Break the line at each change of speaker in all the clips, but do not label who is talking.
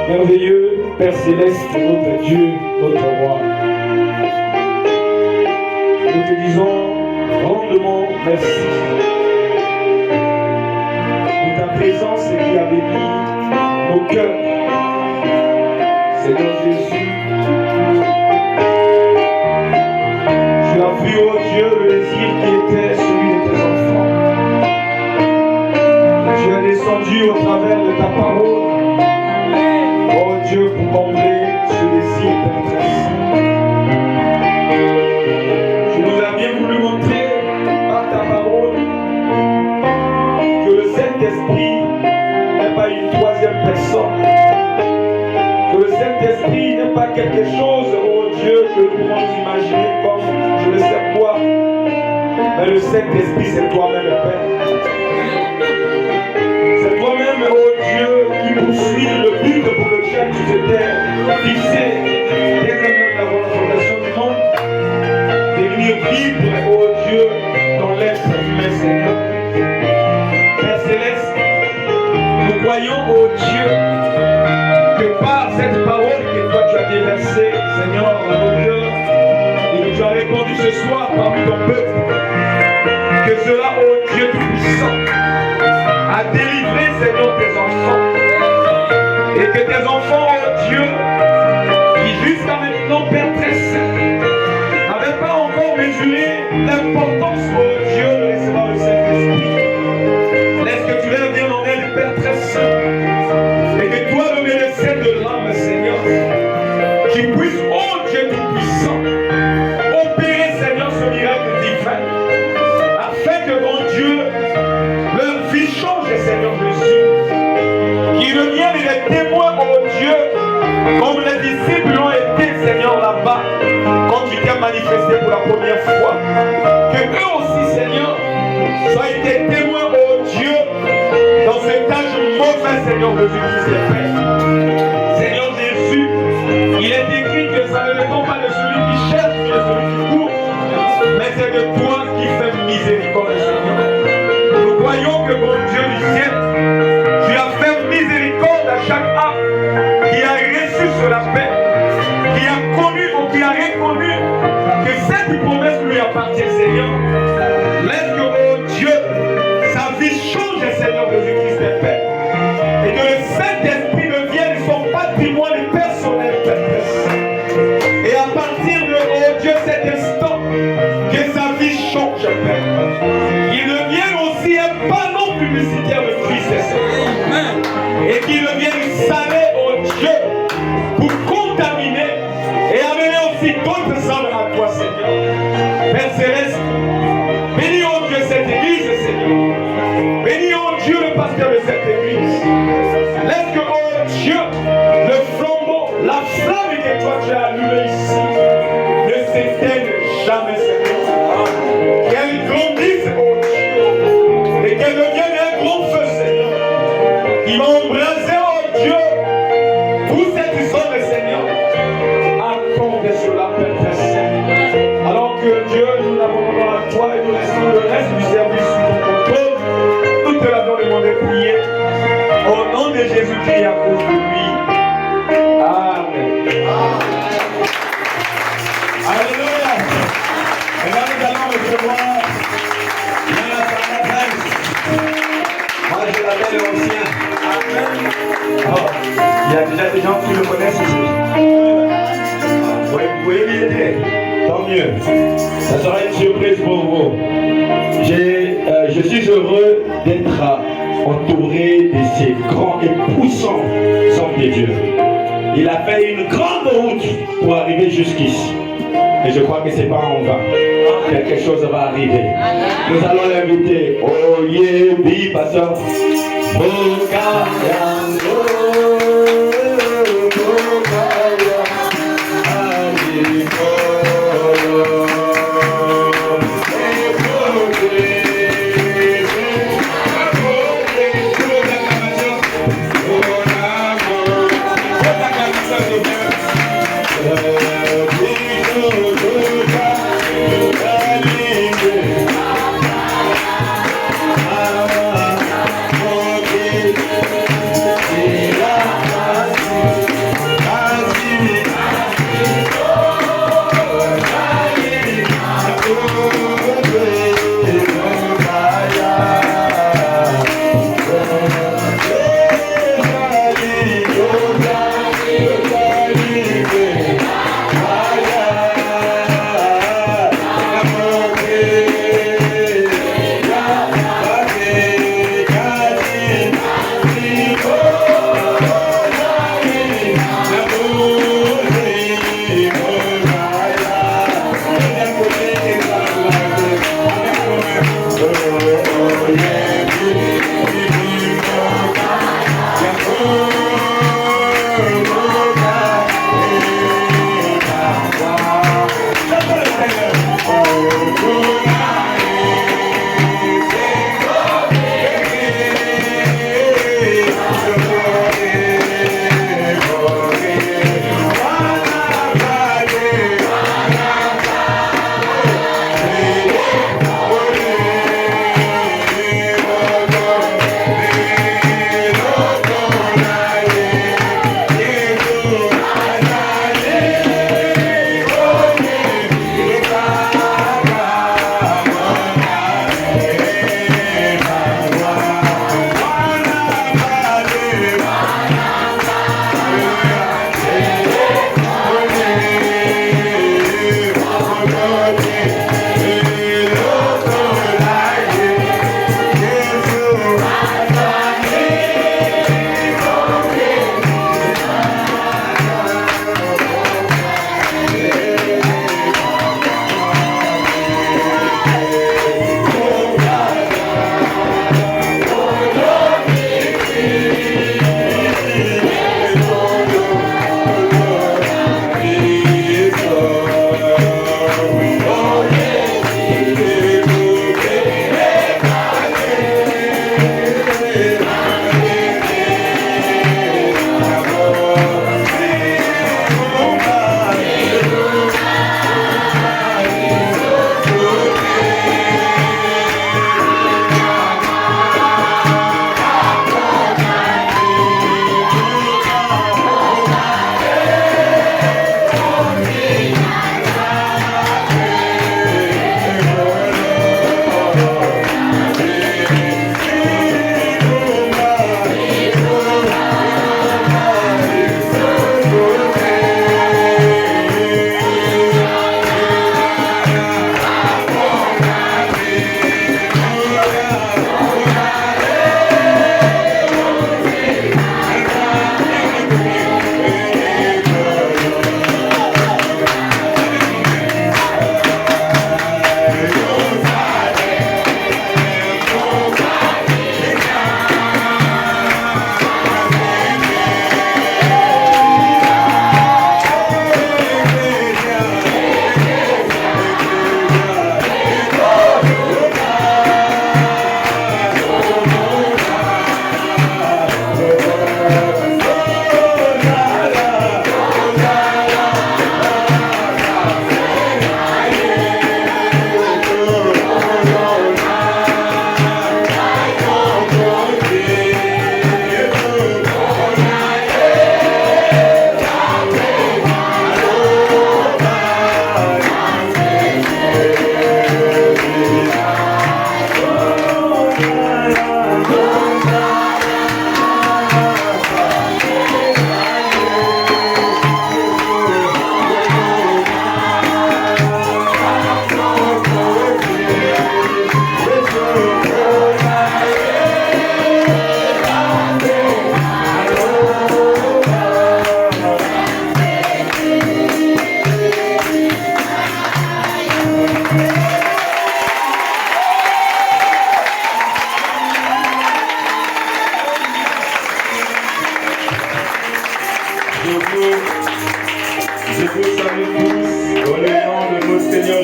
Merveilleux Père Céleste, notre Dieu, notre Roi. Nous te disons grandement merci pour ta présence qui a béni nos cœurs. Seigneur Jésus, tu as vu, oh Dieu, le désir qui était celui de tes enfants. Tu es descendu au travers de ta parole, oh Dieu, pour combler ce désir pénétresse. Tu nous as bien voulu montrer par ta parole que le Saint-Esprit n'est pas une troisième personne, que le Saint-Esprit n'est pas quelque chose, oh Dieu, que nous pouvons imaginer comme je ne sais quoi, mais le Saint-Esprit c'est toi-même, Père. C'est toi-même, oh Dieu, qui poursuit le but pour lequel tu t'étais fixé dès même la fondation du monde, de venir vivre, oh Dieu, dans l'être humain, Seigneur. Père Céleste, nous croyons, oh Dieu, que par cette parole que toi tu as déversée, Seigneur, dans nos cœurs, et que tu as répondu ce soir parmi ton peuple, que cela, oh Dieu Tout-Puissant, a délivré, Seigneur, tes enfants. Et que tes enfants, oh Dieu, qui jusqu'à maintenant, Père très saint, n'avaient pas encore mesuré l'importance, oh Dieu, de recevoir le Saint-Esprit. Laisse que tu leur viennes en aide, Père très saint. Et que toi, le médecin de l'âme, Seigneur, tu puisses, oh Dieu Tout-Puissant, opérer, Seigneur, ce miracle divin. Afin que, mon Dieu, leur vie change, Seigneur Jésus. Qu'ils deviennent des témoins, oh Dieu, comme les disciples l'ont été, Seigneur, là-bas, quand tu t'es manifesté pour la première fois. Que eux aussi, Seigneur, soient été témoins, oh Dieu, dans cet âge mauvais, Seigneur Jésus-Christ est fait. Seigneur Jésus, il est écrit que ça ne dépend pas de celui qui cherche, mais que mon Dieu du ciel, tu as fait miséricorde à chaque âme qui a reçu sur la paix, qui a connu ou qui a reconnu que cette promesse lui appartient, Seigneur. Laisse que, oh Dieu, sa vie change, Seigneur Jésus-Christ, Père. Et que le Saint-Esprit ne vienne son patrimoine personnel, Père. Et à partir de, oh Dieu, cet instant, que sa vie change, Père. Qu'il devienne aussi un panneau publicitaire de Christ, Seigneur. Et qu'il devienne salé, oh Dieu, pour contaminer et amener aussi d'autres âmes à toi, Seigneur. Père Céleste, bénis, oh Dieu, cette église, Seigneur. Bénis, oh Dieu, le pasteur de cette église. Laisse que, oh Dieu, le flambeau, la flamme que toi tu as allumée ici, ne s'éteigne jamais, Seigneur. Qu'elle grandisse, oh Dieu, et qu'elle devienne un grand feu, Seigneur, qui va embraser, oh Dieu, toute cette zone, Seigneur, accorde sur la paix, Seigneur. Alors que Dieu, nous l'avons à toi et nous laissons le reste du service sous ton contrôle. Nous te l'avons demandé de prier. Au nom de Jésus-Christ, à cause de lui. Amen. Alléluia. Et là, nous allons recevoir la presse. Moi, je l'appelle l'ancien. Amen. Oh, il y a déjà des gens qui le connaissent ici. Vous pouvez m'y aider. Tant mieux. Ça sera une surprise pour vous. Je suis heureux d'être entouré de ces grands et puissants hommes de Dieu. Il a fait une grande route pour arriver jusqu'ici. Et je crois que ce n'est pas en vain. Quelque chose va arriver. Nous allons l'inviter. Oh yeah, bi, pasteur.
Yeah.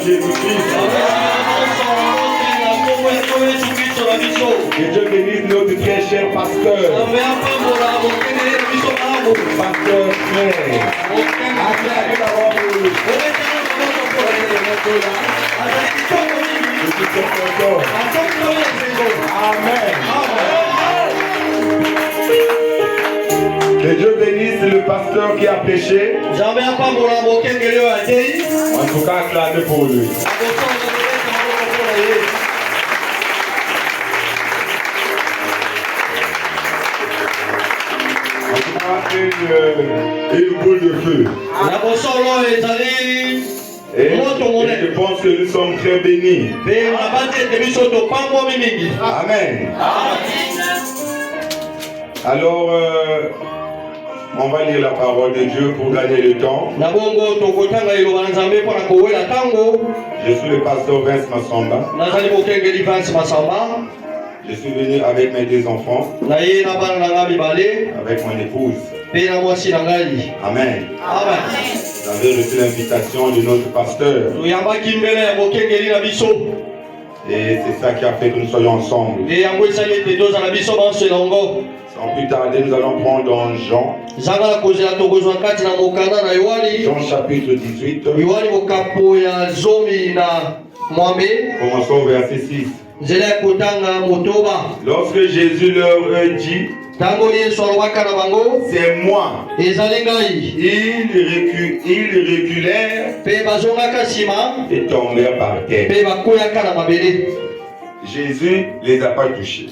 Jésus-Christ. Que Dieu bénisse notre très cher pasteur. Pasteur frère. Amen. Que Dieu bénisse le pasteur qui a péché. En tout cas, acclamez pour lui. En tout cas, une boule de feu. Et je pense que nous sommes très bénis. Amen. Alors, on va lire la parole de Dieu pour gagner le temps. Je suis le pasteur Vince Massamba. Je suis venu avec mes deux enfants, avec mon épouse. Amen. Vous avez reçu l'invitation de notre pasteur. Et c'est ça qui a fait que nous soyons ensemble. Sans plus tarder, nous allons prendre dans Jean. Jean chapitre 18. Commençons au verset 6. Lorsque Jésus leur dit, c'est moi, ils reculèrent et tombèrent par terre. Jésus les a pas touchés.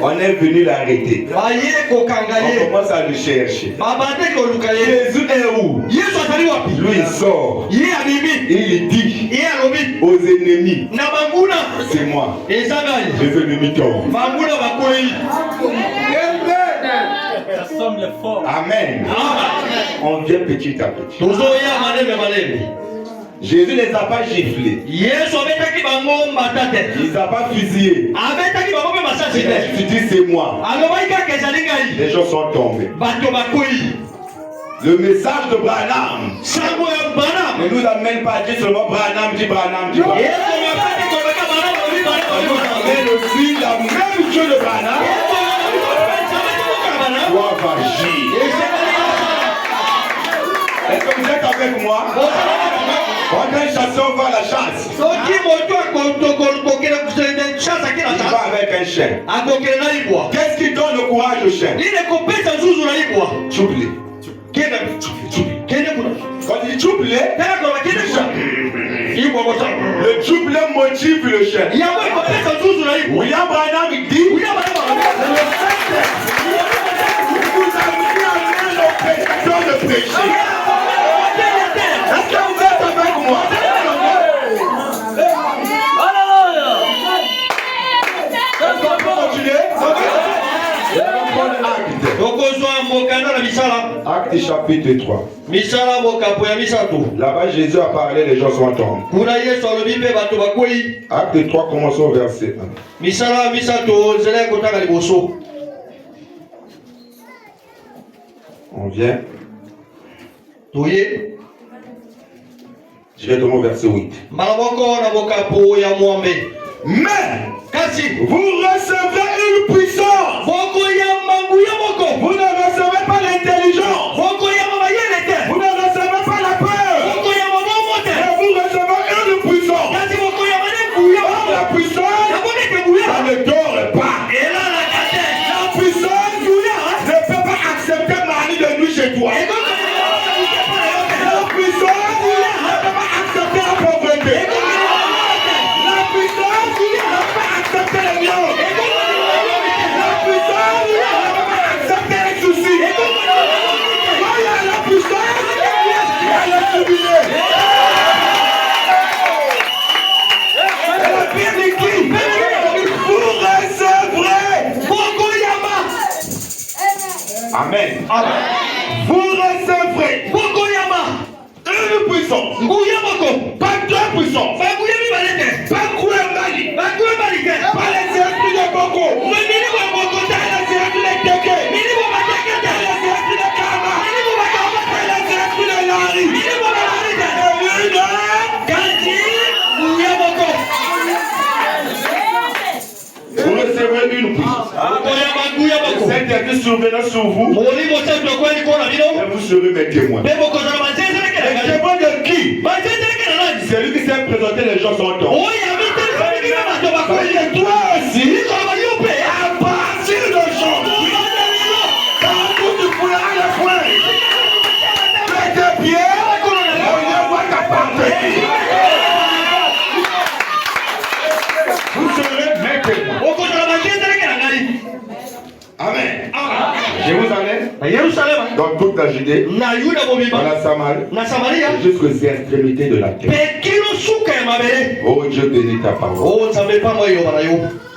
On est venu l'arrêter. On commence à le chercher. Jésus est où? Lui il sort. Il dit aux ennemis, c'est moi. Je veux le mytho. Amen. On vient petit à petit. Jésus ne les a pas giflés. Il ne les a pas fusillés. Tu dis c'est moi. Les gens sont tombés. Le message de Branham ne nous amène pas à dire seulement Branham dit Branham dit Branham. Mais aussi la même chose de Branham. Toi va agir. Est-ce que vous êtes avec moi? Quand un chasseur va à la chasse, il va avec un chien. Qu'est-ce qui donne le courage au chien? Tchoublé. Quand il dit tchoublé, le tchoublé motive le chien. William Branham dit, vous avez mis en main l'opération de prêcher. Est-ce que vous êtes avec moi? Est-ce qu'on peut continuer? Acte chapitre 3. Là-bas Jésus a parlé, les gens sont tombés. Acte 3, commençons au verset 1. On vient. Je vais tomber au verset 8. Mais vous recevrez une puissance. Vous ne recevez pas l'intelligence. Vous ne recevez pas la peur. Mais vous recevez une puissance. La puissance, ça ne dort pas. La puissance ne peut pas accepter Marie de nuit chez toi. La puissance ne peut pas accepter la pauvreté. La puissance ne peut pas accepter les violences. La puissance ne peut pas accepter les soucis. Voilà la puissance, il y a le jubilé. Elle a bien écrit, vous recevrez. Amen. Vous recevrez une puissance. Pas deux puissances. Pas Kouembali. Pas les esprits de Boko. Pas les esprits de Teke. Pas les esprits de Kama. Pas les esprits de Lari. Et une survenant sur vous. Et vous serez mes témoins. Les témoins de qui? C'est lui qui s'est présenté, les gens sont tombés. Et toi aussi, à partir d'aujourd'hui, quand tu fouleras le foin, tes pieds, on ne voit qu'appartenir. Vous serez mes témoins. Amen. Jérusalem, dans toute la Judée, dans la Samarie, jusqu'aux extrémités de la terre. Oh Dieu, bénis ta parole.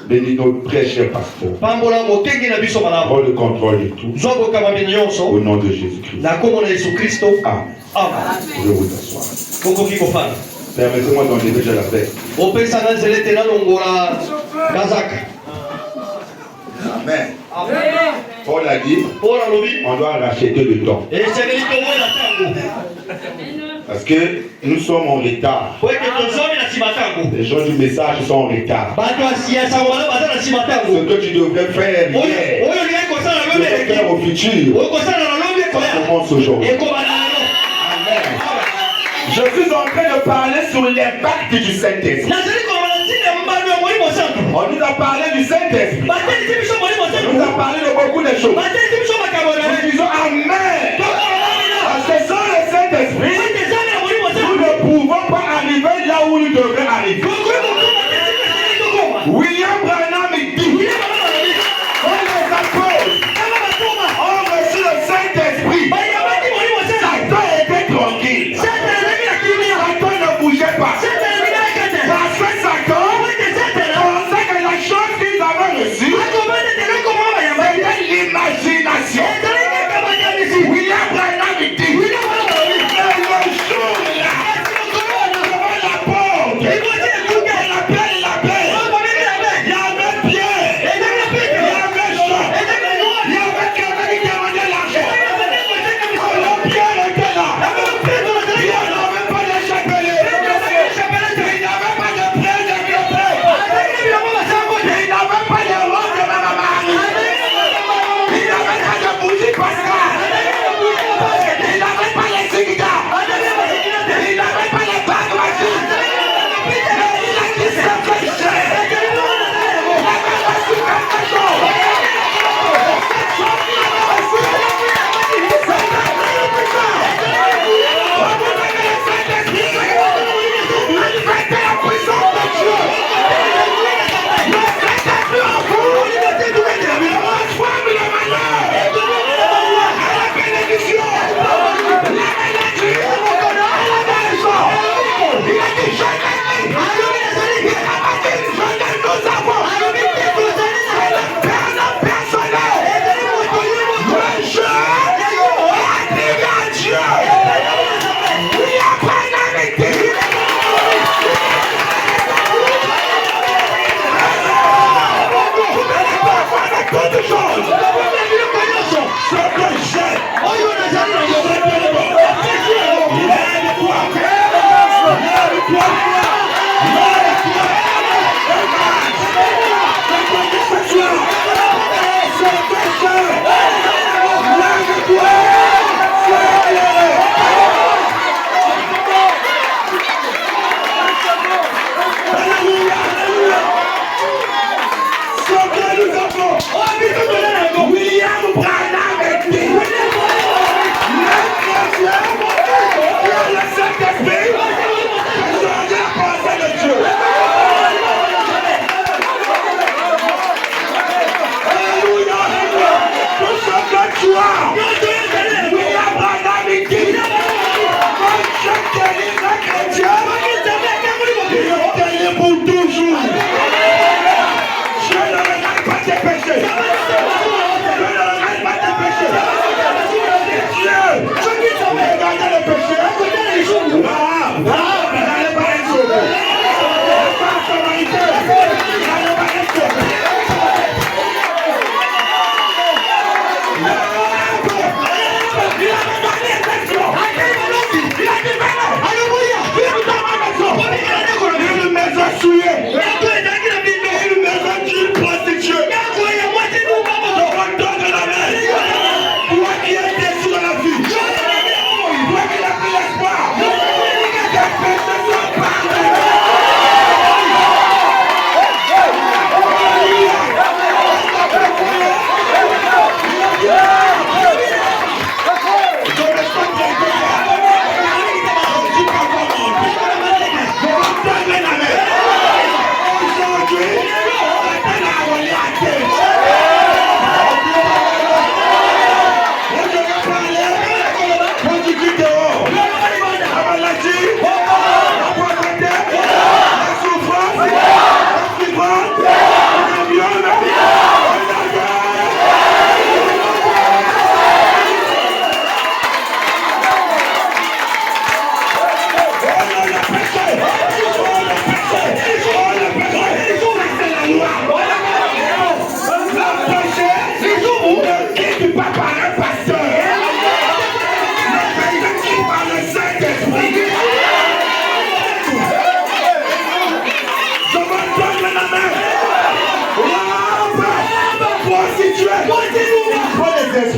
Bénis notre très cher pasteur. Prends le contrôle de tout. Au nom de Jésus-Christ. Amen. Je vous asseoir. Permettez-moi d'en déjà la paix. Amen. Paul a dit, on doit racheter le temps. Parce que nous sommes en retard. Les gens du message sont en retard. Ce que tu devrais faire hier, tu devrais faire au futur. Commence aujourd'hui. Amen. Je suis en train de parler sur l'impact du Saint-Esprit. On nous a parlé du Saint-Esprit. On nous a parlé de beaucoup de choses. Nous disons Amen. Parce que sans le Saint-Esprit, nous ne pouvons pas arriver là où nous devons arriver. William Branham dit, quand les apôtres ont reçu le Saint-Esprit, Satan était tranquille. Satan ne bougeait pas. Parce que Satan pensait que la chose qu'ils avaient reçue, c'était l'imagination. William Branham dit, le jour là, devant la porte, on appelle la paix. Il y a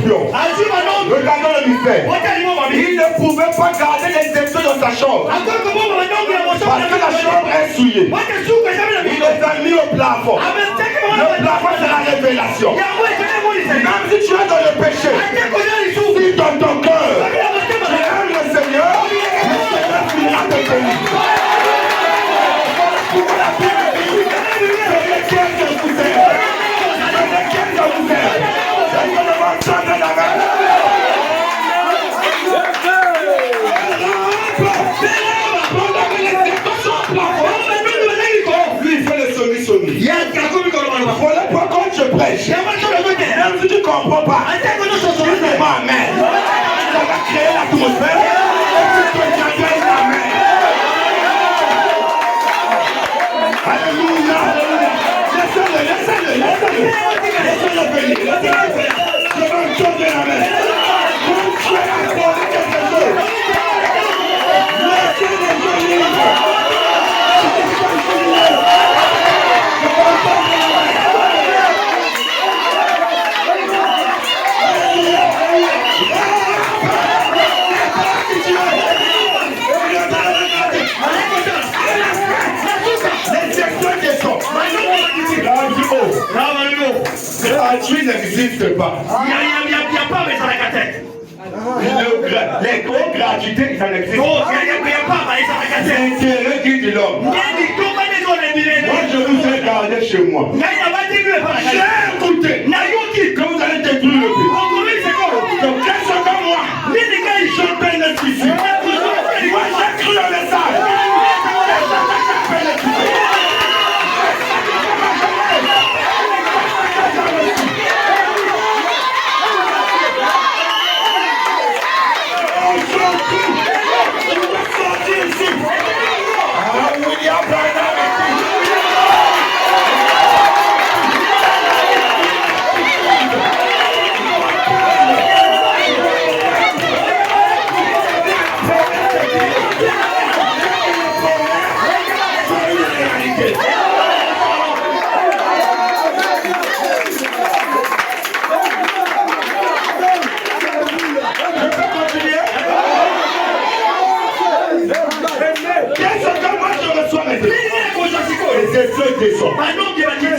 espion. Regardons le mystère. Il ne pouvait pas garder les espions dans sa chambre. Parce que la chambre est souillée. Il les a mis au plafond. Le plafond, c'est la révélation. Même si tu es dans le péché, si dans ton cœur, tu aimes le Seigneur, le Seigneur finira de te bénir. Pour la Bible dit, c'est lequel je vous aime. C'est lequel je vous aime. Est-ce que le monde chante la main? Lui, il fait le soni-soni. Voilà pourquoi quand je prêche, même si tu ne comprends pas, dis moi amen. Ça va créer l'atmosphère et tu peux dire amen. Alléluia. Laissez-le. Laissez-le venir. Je vais entendre l'amen. Quand tu es accordé quelque chose, laissez les gens libres. Dieu n'existe pas.
Il n'y a pas, mais ça n'a qu'à tête.
Les gros gratuités, ça n'existe pas. C'est l'intérêt qui dit l'homme. Moi, je vous ai gardé chez moi. J'ai écouté que vous allez détruire le pays. Donc, qu'est-ce que moi? Je bénéficie. Moi, j'ai cru au message. Je bénéficie.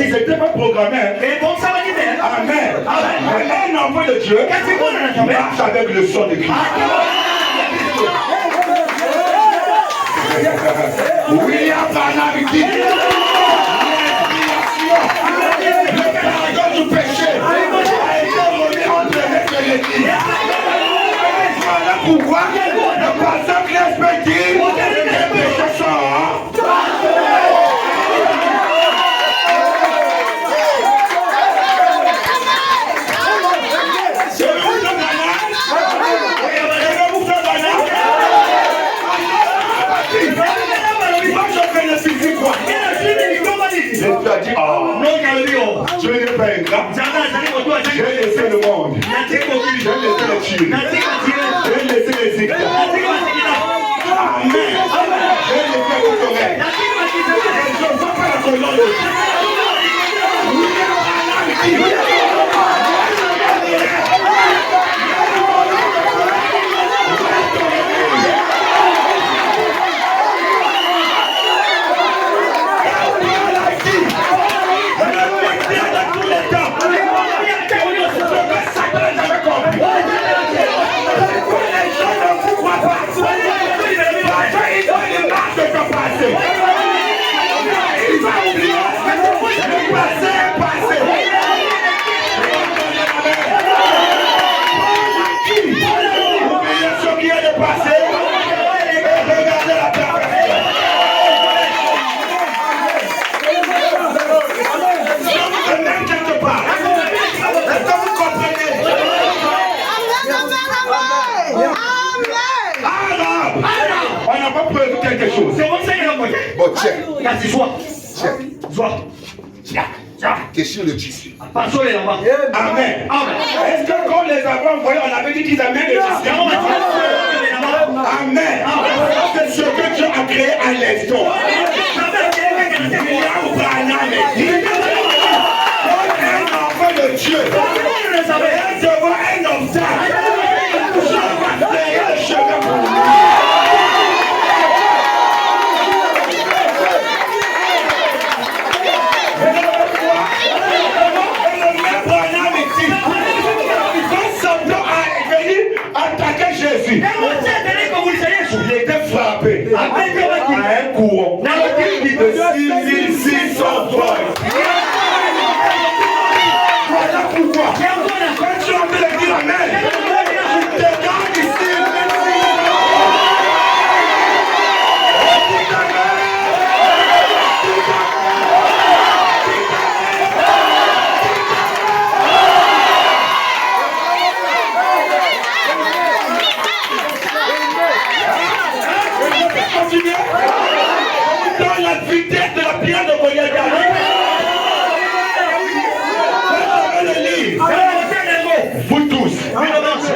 C'était pas programmé. Amen. Un enfant de Dieu marche avec le son de Christ. William Branham dit le pardon du péché a été remis entre les églises. Voilà pourquoi le pasteur Clesper dit les péchés sont je n'ai pas un gars. J'ai laissé le monde. J'ai laissé les Chine. J'ai laissé les États. Amen. J'ai laissé vos oreilles. Je ne vois pas la colonne. Il va oublier le passé est passé. Oubliez ce qui est le passé et regardez la perfection. Je vous amène quelque part. Est-ce que vous comprenez? On n'a pas prévu quelque chose. Bon, tiens. Question le tissu. Amen. Est-ce que quand les Abraham voyaient, on avait dit qu'ils amènent le tissu? Amen. C'est ce que Dieu a créé à l'instant. William Branham dit un enfant de Dieu est devant un un courant de 6600 volts. Voilà pourquoi, quand tu es en train de dire Amen, je te garde ici. Dans la vitesse de la pierre de Goliath. Vous tous,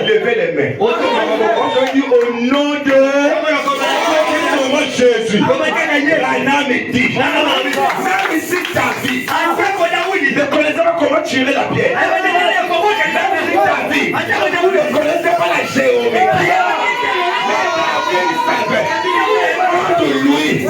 levez les mains. On te dit au nom de Jésus. Branham est dit. Même ici ta vie. Ne connaissez pas comment tirer la pierre. Ta vie. Ne connaissez pas la géométrie. De lui.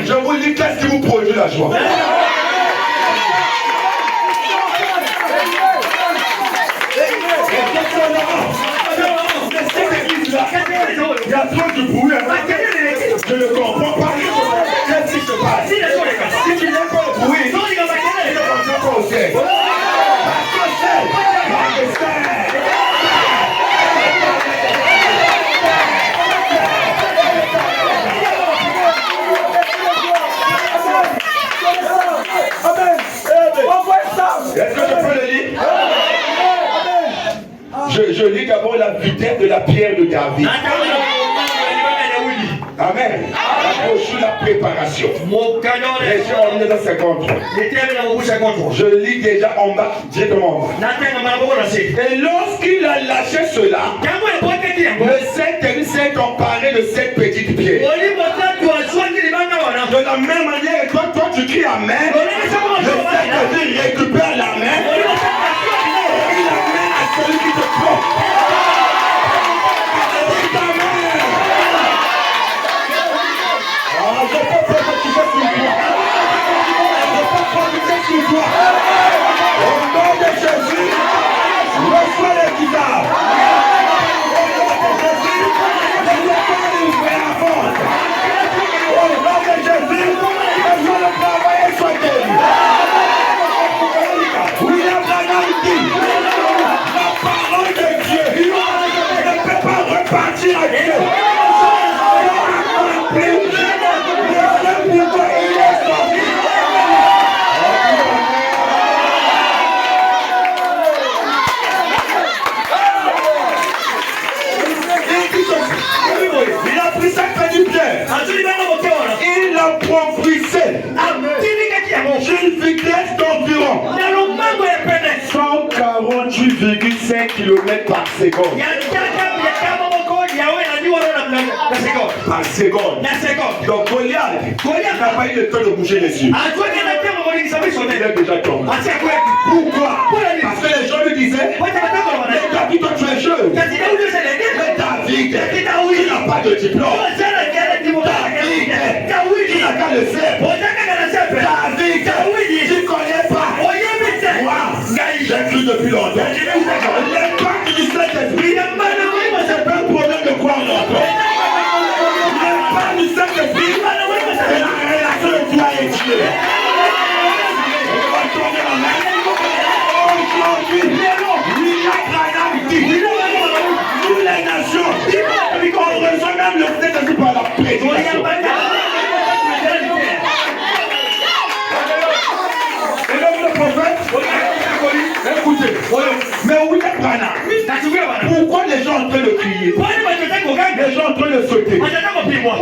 Je vous dis qu'est-ce qui vous produit la joie. Il y a trop de bruit. Je ne comprends pas. Qu'est-ce qui se passe? Si tu n'aimes pas le bruit, il ne va pas au ciel. Est-ce que je peux le lire? Je lis d'abord la vitesse de la pierre de David. Amen. La préparation. Verset en 1953. Je lis déjà en bas, directement. Et lorsqu'il a lâché cela, le Saint-Esprit s'est emparé de cette petite pierre. De la même manière, toi tu cries Amen. Le Saint-Esprit récupère la main. Il amène à celui qui te prend. Je peux prophétiser sur toi. Je peux prophétiser sur toi. Au nom de Jésus, reçois les guitares. Au nom de Jésus, reçois les frères à force. Au nom de Jésus, reçois le travail et sois guéri. William Branham dit, la parole de Dieu ne peut pas repartir à Dieu. Il a pris sa petite pierre. Il l'a propulsé. Une vitesse d'environ 148,5 km par seconde. Par seconde. Donc Goliath n'a pas eu le temps de bouger les yeux. Il est déjà tombé. Pourquoi? Parce que les gens lui disaient, mais David, toi tu es jeune. Mais David, il n'a pas de diplôme. David, il n'a qu'à le faire. David, tu ne connais pas. Moi, j'ai cru depuis longtemps. L'impact du Saint-Esprit, c'est pas un problème de croire en toi. L'impact du Saint-Esprit, c'est la relation de toi et Dieu. On va tourner en main. Aujourd'hui, William Branham dit, nous les nations, on reçoit même le Saint-Esprit par la prédication. Et donc le prophète, écoutez, mais William Branham, pourquoi les gens sont en train de crier? Les gens sont en train de sauter.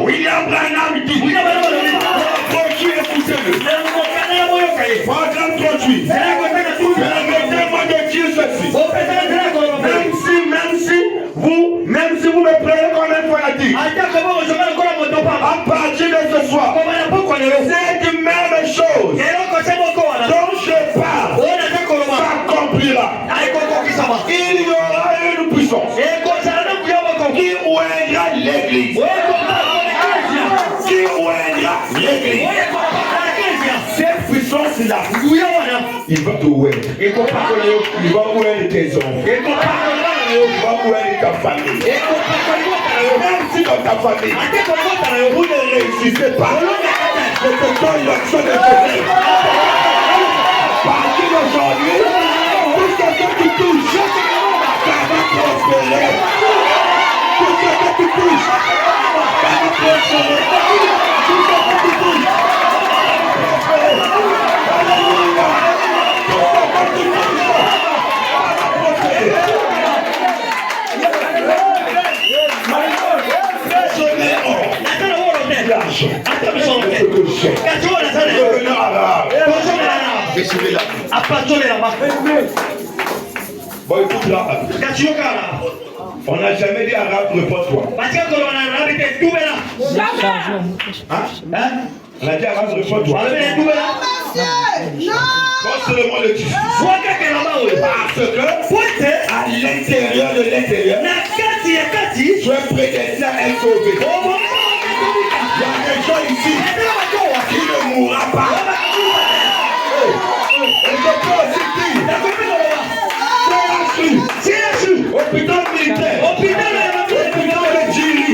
William Branham dit, écoutez-le. Programme 38. Permettez-moi de dire ceci. Même puissance qui ouvrira l'église. Qui ouvrira l'église. Cette puissance-là, il va te ouvrir. Il va ouvrir tes enfants. Il va ouvrir ta famille. Même si dans ta famille, vous ne réussissez pas, je te donne l'action de te faire. À partir d'aujourd'hui, tout ce que tu touches, ça va prospérer. Tout ce que tu touches, ça va prospérer. Tout ce que tu touches, ça va prospérer. Alléluia. Tout ce que tu touches, ça va prospérer. Bon, écoute l'arabe. On n'a jamais dit arabe, repose-toi. Hein? On a dit arabe, repose-toi. Quand seulement le tissu. Parce que à l'intérieur de l'intérieur, tu es prédestiné à être sauvé. Il y a des gens ici qui ne mourra pas. Et je peux aussi dire, hôpital militaire, hôpital de Djiri,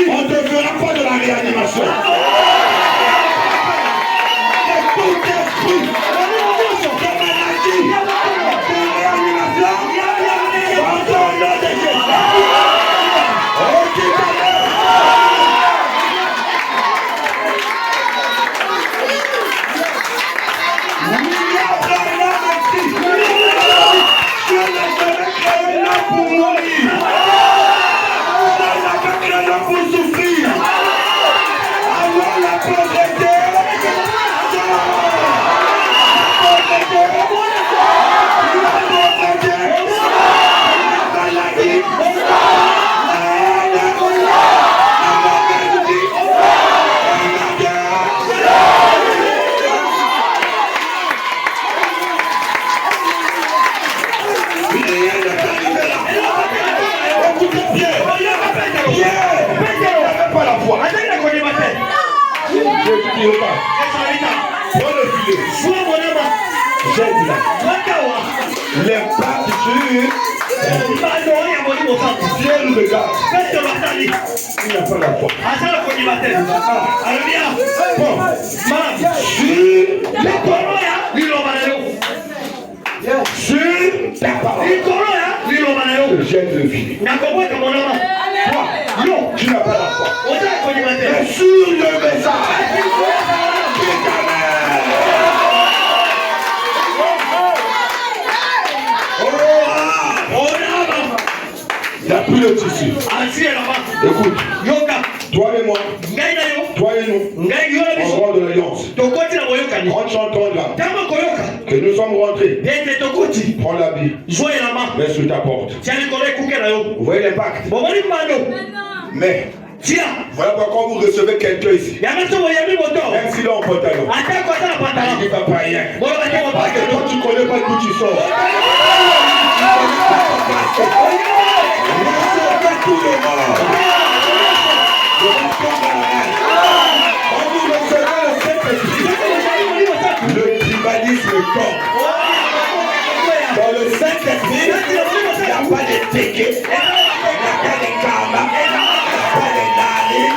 on ne te fera pas de la réanimation. Et tout esprit de maladie, de réanimation, dans ton nom de Jésus. L'impact sur Dieu nous regarde. Il n'a pas la foi. Bon, sur ta parole, je jette le vide. Toi, tu n'as pas la foi. Mais sur le message, il n'y a plus de tissu. Écoute, toi et moi, toi et nous, on rentre de l'alliance. On chante là. Que nous sommes rentrés. Prends la Bible. Mets sur ta porte. Vous voyez l'impact? Mais voilà pourquoi vous recevez quelqu'un ici. Même s'il est en pantalon. Il ne va pas rien. Parce que toi tu ne connais pas d'où tu sors. Recevez tout le monde. On vous recevez le Saint-Esprit. Le tribalisme tombe. Dans le Saint-Esprit, il n'y a pas de téké, il n'y a pas de karma, il n'y a pas de nari, il n'y a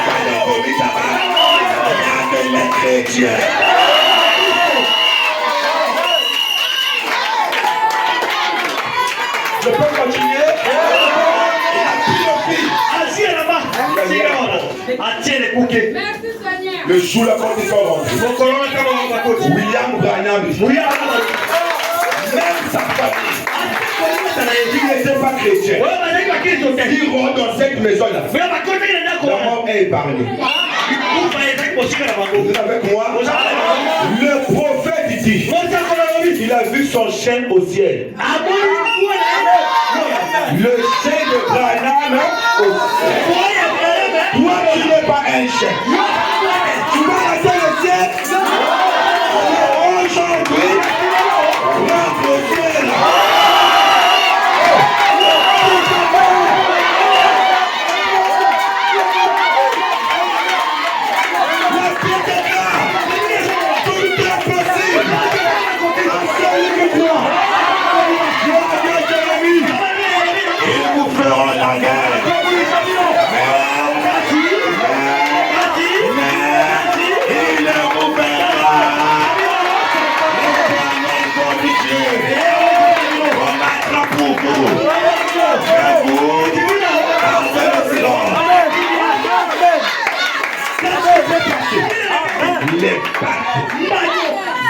pas de komitaba, il y a que les chrétiens. Je peux continuer? Il a pris le fils. Le jour là quand ils sont rentrés, William Branham, même sa famille, il n'était pas chrétien. Il rentre dans cette maison-là. La mort est épargnée. Vous êtes avec moi? Le prophète dit, il a vu son chêne au ciel. Le chêne de Branham au ciel. Toi, tu n'es pas un chêne. Tu vas rester le ciel. Aujourd'hui, rentre au ciel.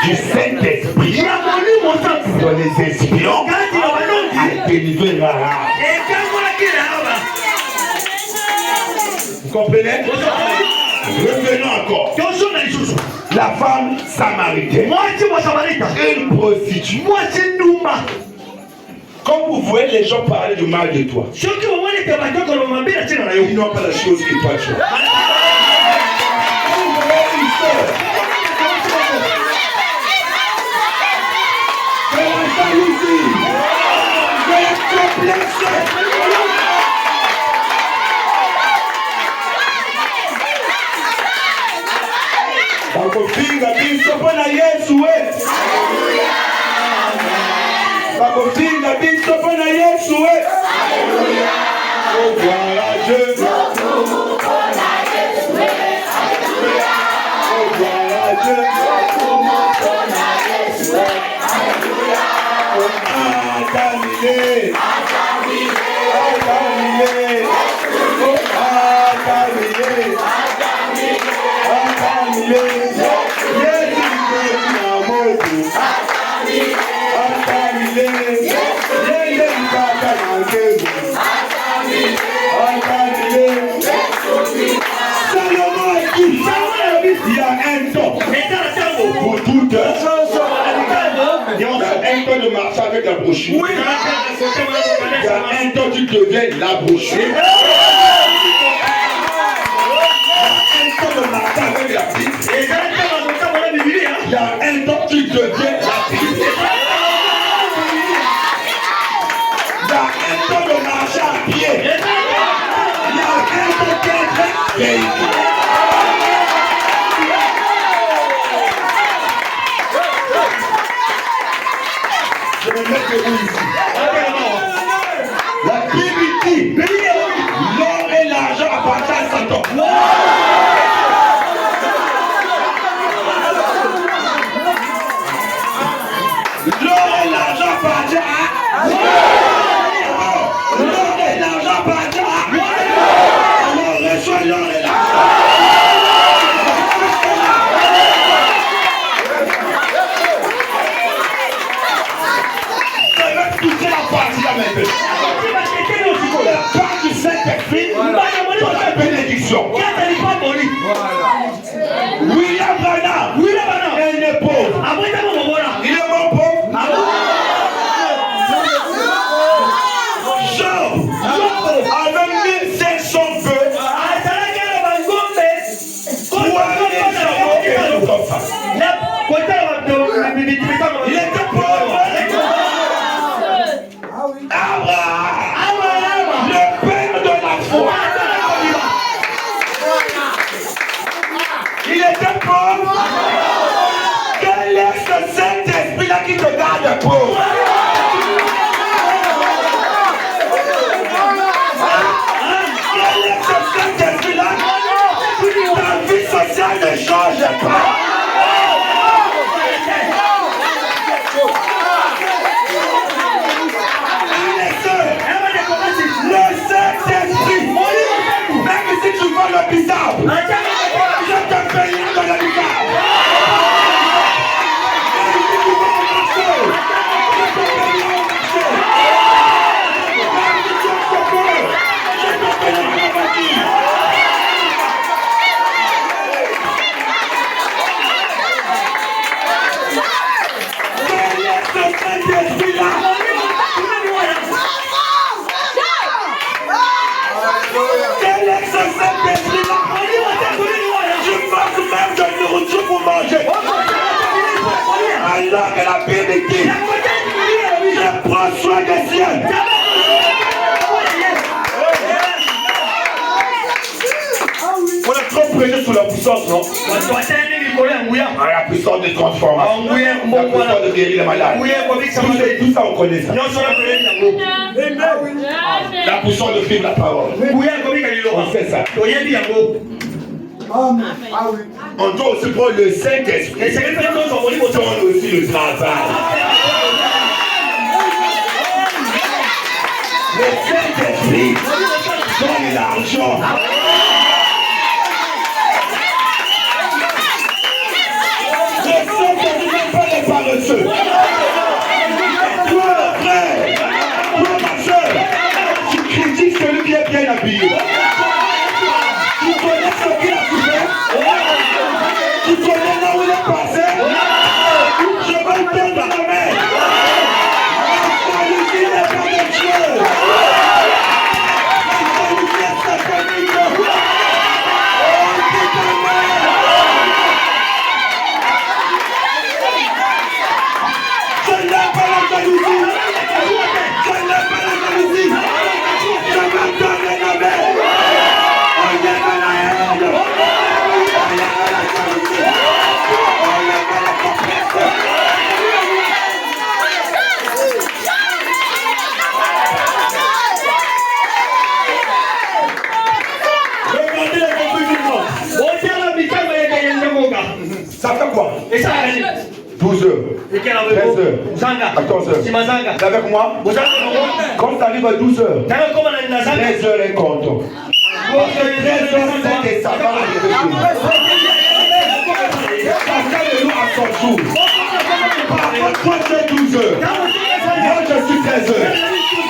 du Saint-Esprit dans les espions a délivré Rahab. Vous comprenez? Revenons encore. La femme samaritaine, une prostituée. Quand vous voyez les gens parler du mal de toi, ils n'ont pas la chose que toi tu as. Bakopinga biso mpona Yesu bakopinga biso mpona Yesu oh voilà Dieu oh voilà Dieu il y a un temps pour toutes. Il y a un temps de marcher avec la brochure. Il y a un temps tu deviens la brochure. Il y a un temps de marcher avec la Bible. Il y a un temps tu deviens la Bible. Il y a un temps de marcher à pied. Il y a un temps qui est je vais mettre vous ici. La Bible dit l'or et l'argent appartiennent à Satan. L'or et l'argent appartiennent à l'or et l'argent appartiennent à alors reçois l'or et l'argent. La part du Saint-Esprit dans la bénédiction. William Branham est pauvre. Il est mon pauvre. Job avec 1500 bœufs. Comme ça. Il était pauvre. Le père de la foi. Il était pauvre. Quel est ce Saint-Esprit-là qui te garde pauvre? Quel est ce Saint-Esprit-là? Ta vie sociale ne change pas. Le bizarre, je te paye dans le bizarre. Alors que la bénédiction, je prends soin des siens. On a trop prêché sur la puissance, non? La puissance de transformation, la puissance de guérir les malades. Tout ça, on connaît ça. La puissance de vivre la parole. On fait ça. On doit aussi prendre le Saint-Esprit. On donne aussi le travail. Le Saint-Esprit donne l'argent. paresseux. Toi, mon frère, toi, ma soeur, tu critiques celui qui est bien habillé. Tu connais ce qu'il a fait. Tu connais là où il est passé. Je vais te donner la main. La jalousie n'est pas quelque chose. La jalousie est satanique. Je n'aime pas la jalousie. Je n'aime pas la jalousie. Je vais te donner la main. On y est dans la haine. On y est dans la jalousie. On y est dans la compréhension. Regardez les compétitions. Ça fait quoi? 12 heures, 13 heures, 14 heures. T'es avec moi? Quand tu arrives à 12 heures, 13 heures est compte. Parce que 13 heures, c'est des savants chacun de nous a son jour. Par contre, toi tu es 12 heures. Moi je suis 13 heures.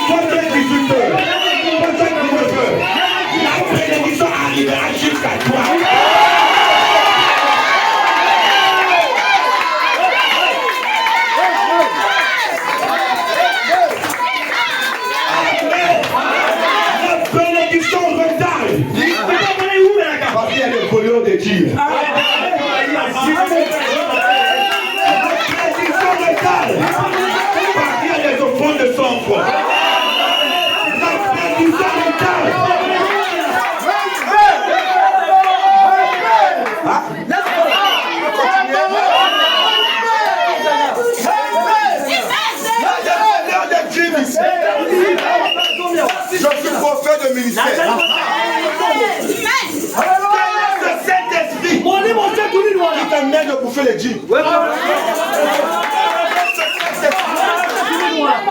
Toi tu es 18 heures. Toi tu es 19 heures. La bénédiction arrivera jusqu'à toi. La bénédiction retarde. Parce qu'il y a des voleurs de Dieu. La bénédiction retarde. Parce qu'il y a des offrandes de sang. La bénédiction retarde. Je suis prophète de ministère. Le Saint-Esprit qui t'amène de bouffer les djinns.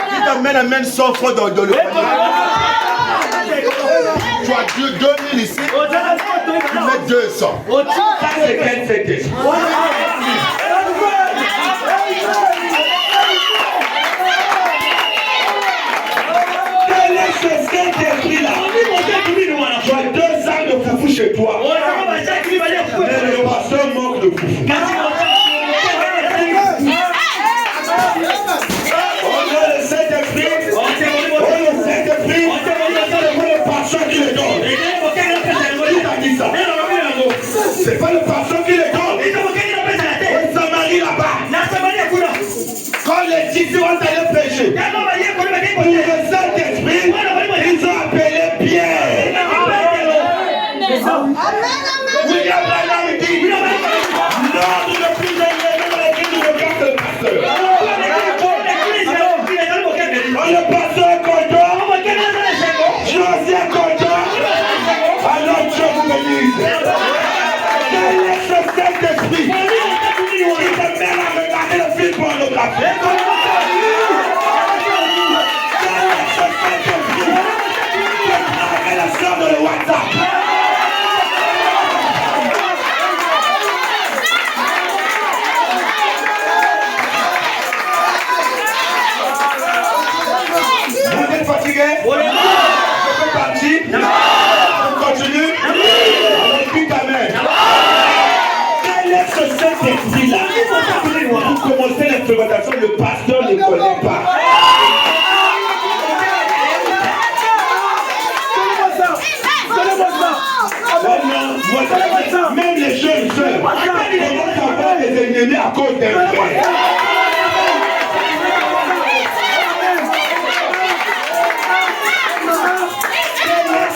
Qui t'amène 100 fois dans le panier. Tu as Dieu 2000 ici. Tu mets 200. Ça c'est quel Saint-Esprit? Ce Saint-Esprit là, tu as 2 ans de foufou chez toi. Mais le pasteur manque de foufou. On a le Saint-Esprit. On a le Saint-Esprit. C'est pas le pasteur qui le donne. Qui t'a dit ça? C'est pas le pasteur qui le donne. On s'en marie là-bas. Quand les disciples ont allé pécher, pour le Saint-Esprit, ils ont appelé Pierre. William Branham dit, l'ordre le plus élevé dans l'église du regard de le pasteur. Le pasteur content, Joseph content, alors Dieu vous bénisse. Quel est ce Saint-Esprit qui te mène à regarder le film pornographique? La sœur de le WhatsApp. Vous êtes fatigué? Je peux partir? Je continue? Alors puis ta mère. Quel est ce Saint-Esprit là? Pour commencer l'expérimentation, le pasteur ne connaît pas. Même les jeunes sœurs commencent à avoir des ennemis à cause d'un frère.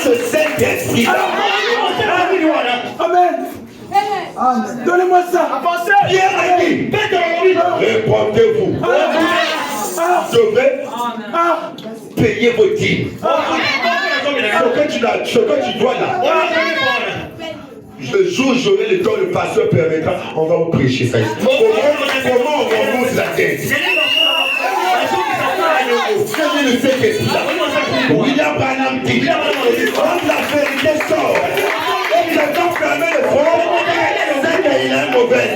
Ce Saint-Esprit là. Amen. Donnez-moi ça. Pierre a dit, répondez-vous. Je vais payer vos dîmes. Ce que tu dois là. Le jour où j'aurai le temps, le pasteur permettra, on va vous prêcher ça ici. Comment on rembourse la dette? Quel est le Saint-Esprit là? William Branham dit, quand la vérité sort, et que le temps permet de prendre, c'est qu'il a un mauvais.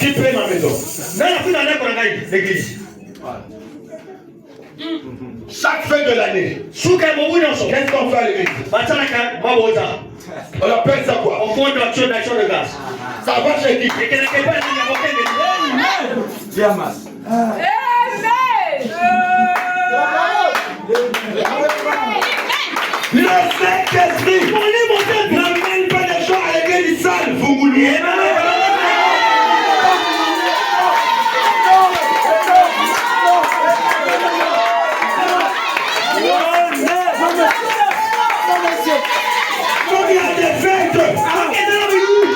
multiplier ma maison. Chaque fin de l'année, qu'est-ce qu'on fait à l'église? On appelle ça quoi? Ça va chez qui? Le Saint-Esprit n'amène pas des gens à l'église sale, vous vouliez. Quand il y a des fêtes,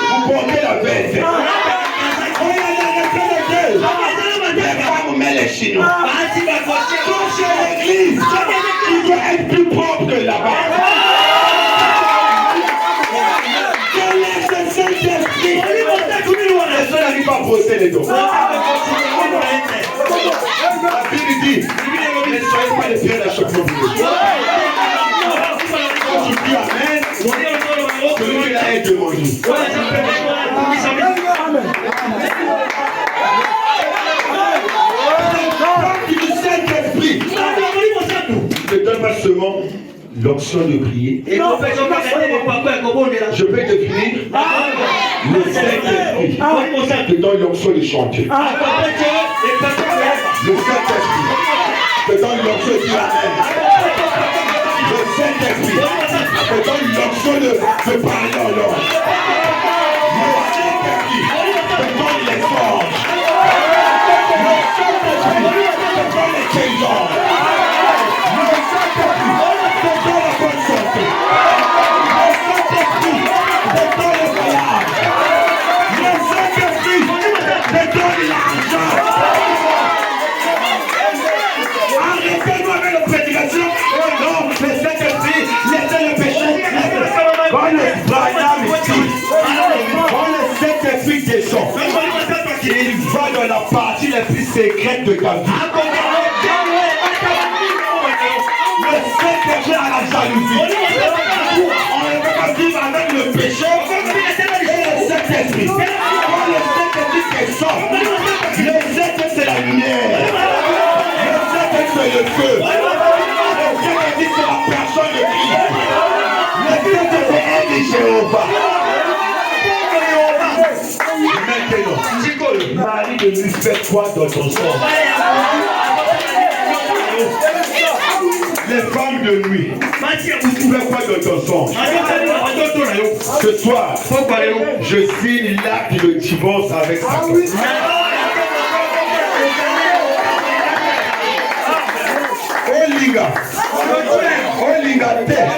vous portez la fête. Quand il y a des femmes mettent les chinois. Quand c'est l'église, il doit être plus propre que là-bas. Quel est ce Saint-Esprit? Les gens n'arrivent pas à brosser les dos. La Bible dit, ne soyez pas les pierres d'achoppement. Quand tu dis Amen, celui-là est devant nous. Du Saint-Esprit ne donne pas seulement l'onction de prier. Je peux définir le Saint-Esprit te donne l'onction de chanter. Le Saint-Esprit te donne l'onction de dire Amen. Le Saint-Esprit te donne l'onction de parler en langue. Le Saint-Esprit te donne les forges. Le Saint-Esprit te donne les trésors. Le Saint-Esprit te donne la bonne santé. Le Saint-Esprit te donne le voyage. Le Saint-Esprit te donne l'argent. Arrêtez-moi avec la prédication. Non, le Saint-Esprit, laissez le péché. Quand le Saint-Esprit descend, il va dans la partie la plus secrète de ta vie. Le Saint-Esprit a la jalousie. On ne peut pas vivre avec le péché et le Saint-Esprit. Quand le Saint-Esprit descend, le Saint-Esprit c'est la lumière. Le Saint-Esprit c'est le feu. Le Saint-Esprit c'est la personne de Christ. Le Saint-Esprit est de Jéhovah. Maintenant, Marie de lui fait quoi dans ton sang? Les femmes de nuit, vous faites quoi dans ton sang? Ce soir, je signe l'acte de divorce avec sa femme. Olinga, terre,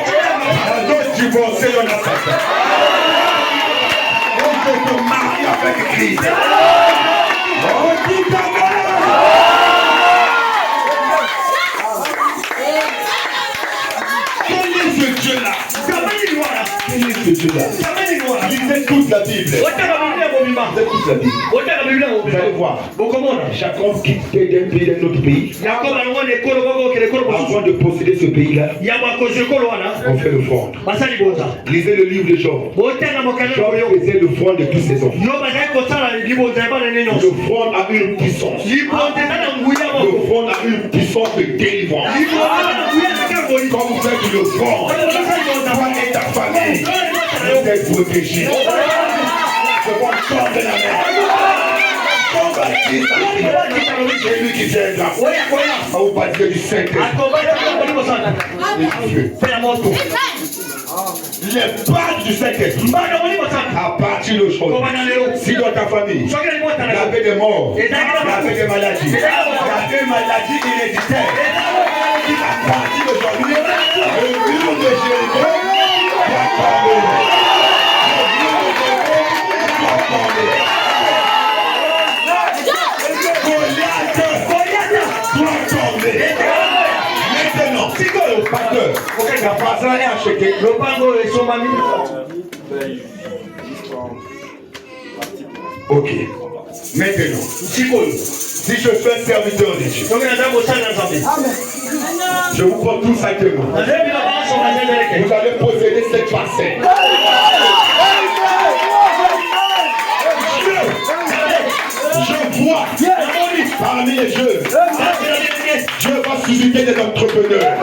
on doit divorcer dans la femme. On peut te marier avec Christ. On dit Amen. Quel est ce Dieu-là? Quel est ce Dieu-là? Lisez toute la Bible. Lisez toute la Bible. Vous allez voir. Chacun quitte d'un pays d'un autre pays. Avant de posséder ce pays-là, on fait l'offrande. Lisez le livre de Job. Job faisait l'offrande de tous ses enfants. L'offrande a une puissance. L'offrande a une puissance de délivrance. Quand vous faites une offrande, toi et ta famille, vous êtes protégés. Je vois le corps de la mer. C'est lui qui vient là. On vous parle du Saint-Esprit. Les bases du Saint-Esprit. À partir d'aujourd'hui, si dans ta famille, il y avait des morts, il y avait des maladies, il y avait des maladies héréditaires, à partir d'aujourd'hui, le mur de Jéricho doit tomber. Le mur de Jéricho doit tomber. Goliath doit tomber. Maintenant, pasteur, la personne est achetée. Le pango est son mami. Ok. Maintenant, si je suis un serviteur de Dieu, je vous prends tous à témoin. Vous allez posséder cette parcelle. Dieu des entrepreneurs.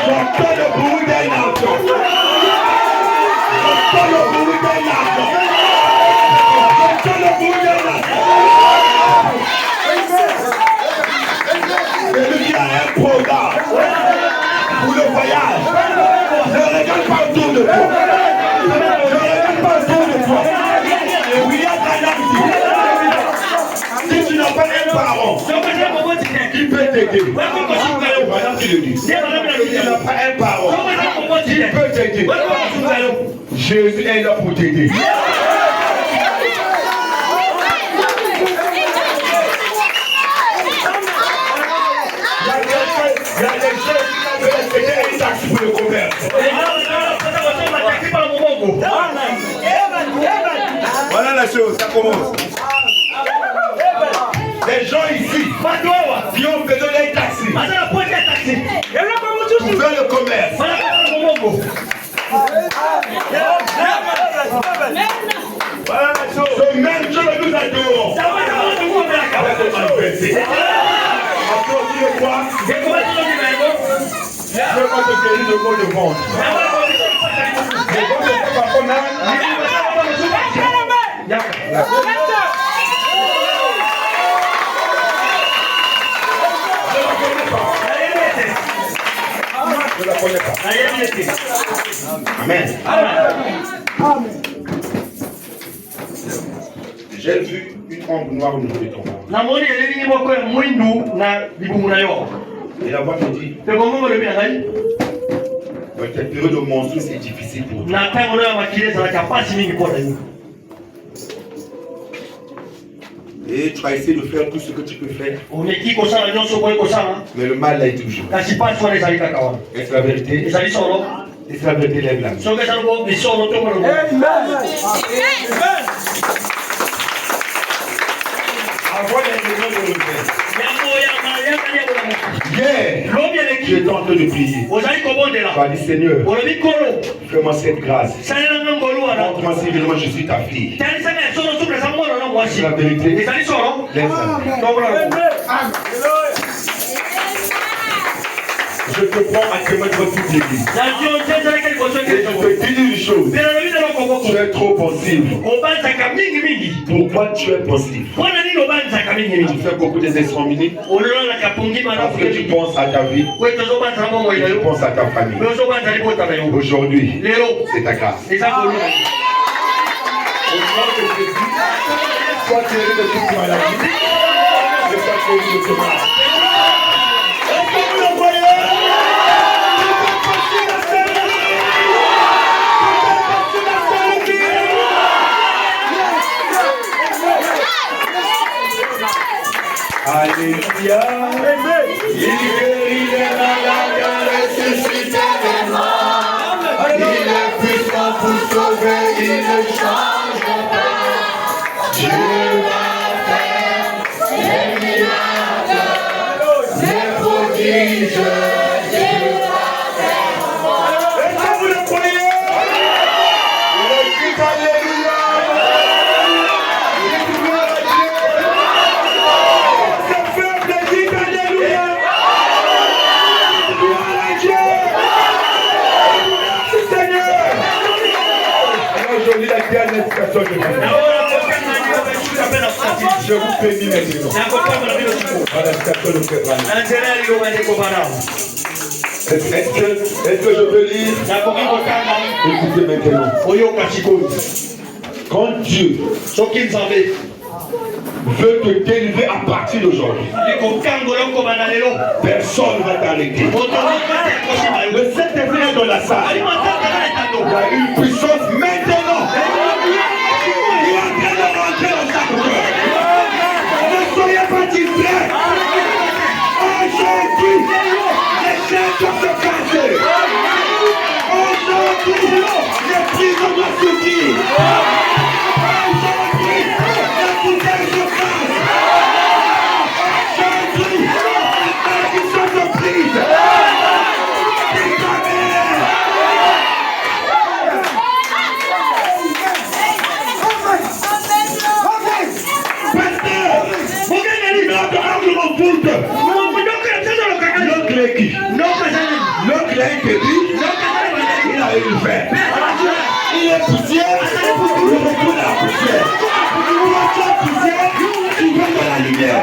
J'entends le bruit d'un argent. J'entends le bruit d'un argent. J'entends le bruit d'un argent. Celui qui a un programme pour le voyage, ne regarde pas autour de toi. Ne regarde pas autour de toi. Oui, il y a ta ici. Si tu n'as pas un parent qui peut t'aider, voilà ce qu'il dit. Si tu n'as pas un parent qui peut t'aider, Jésus est là pour t'aider. Il y a des gens qui veulent payer une taxe pour le commerce. Voilà la chose, ça commence. Les gens ici qui ont besoin d'un taxi pour faire le commerce. Voilà la chose. Ce même Dieu nous adorons. Après, tu veux quoi? Je veux pas te guérir de maux de ventre. Je veux te faire pas comme je ne la connais pas. Amen. J'ai vu une ombre noire au niveau de ton ventre. Et la voix me dit, dans cette période de mensonge, c'est difficile pour toi. Et tu as essayé de faire tout ce que tu peux faire. Mais le mal là est toujours. Est-ce la vérité? Et c'est la vérité, lève la main. Avant les réunions de repère. Hier, j'étais en train de prier. Tu as dit, Seigneur, fais-moi cette grâce. Montre-moi si vraiment je suis ta fille. C'est la vérité. Lève la main. Je te prends à témoin devant toute l'église. Et je te dis une chose. Tu es trop pensif. Pourquoi tu es pensif? Tu fais beaucoup des extra-minutes parce que tu penses à ta vie et tu penses à ta famille. Aujourd'hui, c'est ta grâce. Au nom de Jésus, sois guéri de toute maladie et sois guéri de tout mal. Alléluia. Il guérit les malades, ressuscite les morts. Il est puissant pour sauver, il ne change pas. Dieu va faire des miracles, des prodiges. Dieu va faire. Est-ce que vous le croyez? Le Christ, alléluia. Aujourd'hui, la dernière personne de Dieu. Je vous bénis maintenant. Voilà, personne ne fait pas. Est-ce que je peux lire? Écoutez maintenant. Quand Dieu veut te délivrer à partir d'aujourd'hui, personne ne va t'arrêter. Le Saint-Esprit est dans la salle. Il y a une puissance maintenant. Il est en train de rentrer dans chaque cœur. Ne soyez pas distraits. Aujourd'hui, les chaînes doivent se casser. Aujourd'hui, les prisons doivent s'ouvrir. Aujourd'hui, la bouteille se casse. Aujourd'hui, les malédictions se brisent. il fait? Il est poussière, il retourne à la poussière. Tu es poussière, tu vas dans la lumière.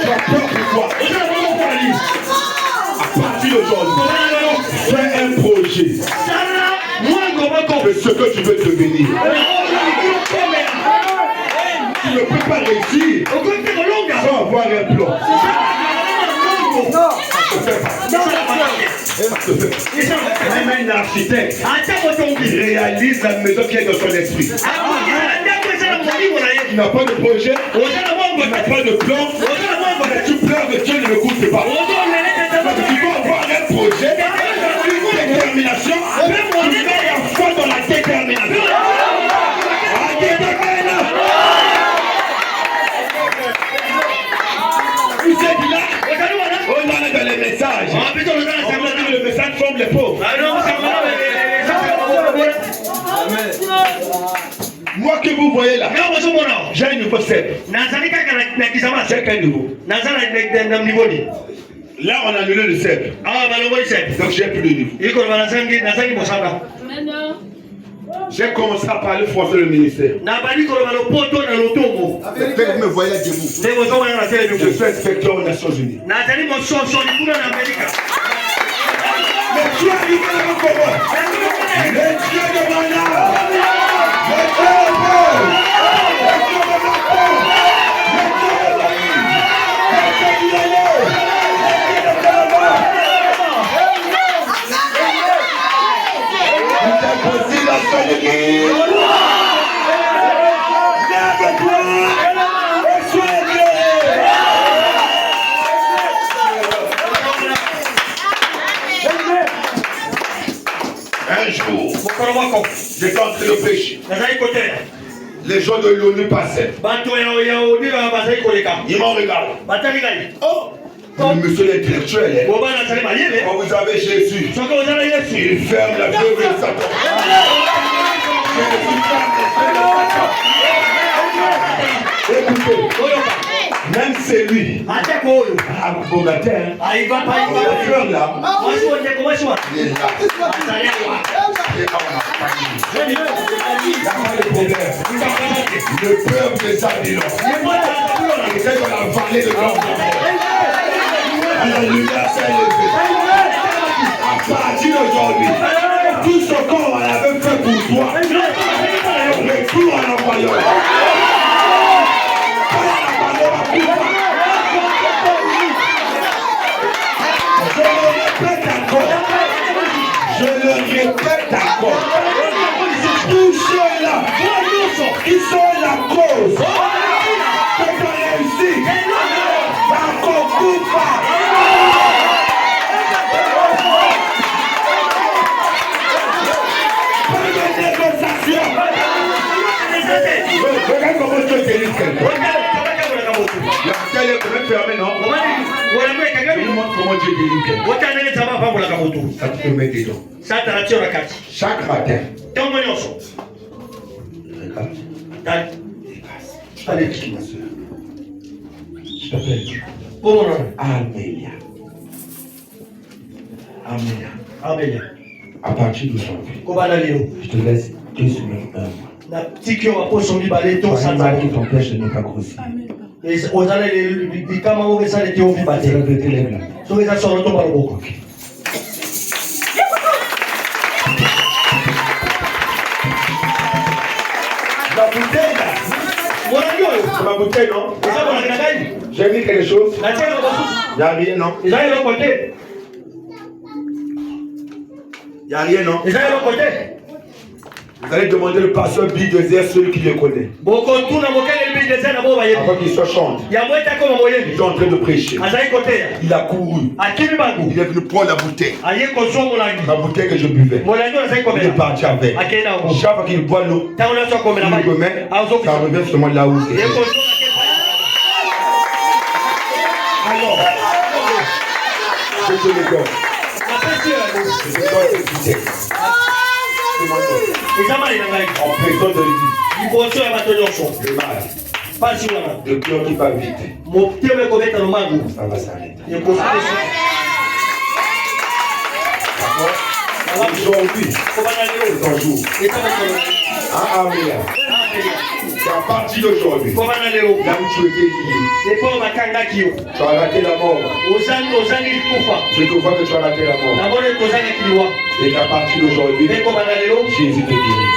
Tu as peur pourquoi? À partir d'aujourd'hui, fais un projet de ce que tu veux devenir. Tu ne peux pas réussir sans avoir un plan. Même un architecte réalise la maison qui est dans son esprit. Tu n'as pas de projet, tu n'as pas de plan, mais tu pleures que Dieu ne l'écoute pas. Tu dois avoir un projet, une détermination, tu mets la foi dans la détermination. Vous êtes là, on en est dans les messages. Le message forme les pauvres. Moi que vous voyez là, j'ai un nouveau cèpe. C'est quel nouveau? Là on a annulé le cèpe. Donc j'ai plus de niveau. J'ai commencé à parler français le ministère. Vous me voyez debout. Je suis inspecteur aux Nations Unies. Mais tu es arrivé là comment? Le Dieu de mon âme. Le Dieu de mon âme. Le Dieu de ma peau. Le Dieu de ma vie. Le Dieu du Léo. Le Dieu de Kalama. Il t'a posé la solitude. Lève-toi et sois élevé. Un jour, j'étais en train de pêcher. Les gens de l'ONU passaient. Ils m'ont regardé. Oh, le monsieur l'intellectuel. Quand vous avez Jésus, il ferme la gueule de Satan. Jésus ferme la gueule de Satan. Écoutez, même c'est lui. À Bogataire, le fleur là, il est là. Le peuple des Babylone, il était dans la vallée de l'homme. La lumière s'est levée. À partir d'aujourd'hui, tout ce qu'on avait fait pour toi, retourne à l'envoyeur. Je le répète encore. Tous ceux-là qui sont la cause de ta réussite, va concourir. Pas de négociation. Regarde comment je te délivre quelqu'un. La télé est quand même fermée, non? Dis-moi comment Dieu délivre quelqu'un. Ça te met dedans. Chaque matin. Regarde. Allez, ma soeur. Je t'appelle. Amélia. Amélia. À partir d'aujourd'hui, je te laisse 2 semaines, 1 mois. Sois mal qui t'empêche de ne pas grossir. C'est la vérité, lève là. Ok. La bouteille là. C'est ma bouteille, non? J'ai mis quelque chose. Il n'y a rien, non? Il n'y a rien, non? Vous allez demander le pasteur Bill Désert, celui qui le connaît. Avant qu'il soit chante. Il est en train de prêcher. Il a couru. Il est venu prendre la bouteille. La bouteille que je buvais. Il est parti avec. Chaque fois qu'il boit l'eau, il me remet. Ça revient seulement là où il est. Alors, je te le donne. Je te donne cette bouteille. En présence de l'église. Le mal. Le cœur qui va vite. Ça va s'arrêter. Aujourd'hui, c'est ton jour. Ah, amen. C'est à partir d'aujourd'hui, là où tu étais lié, tu as raté la mort. Je te vois que tu as raté la mort. Et qu'à partir d'aujourd'hui, Jésus te guérit.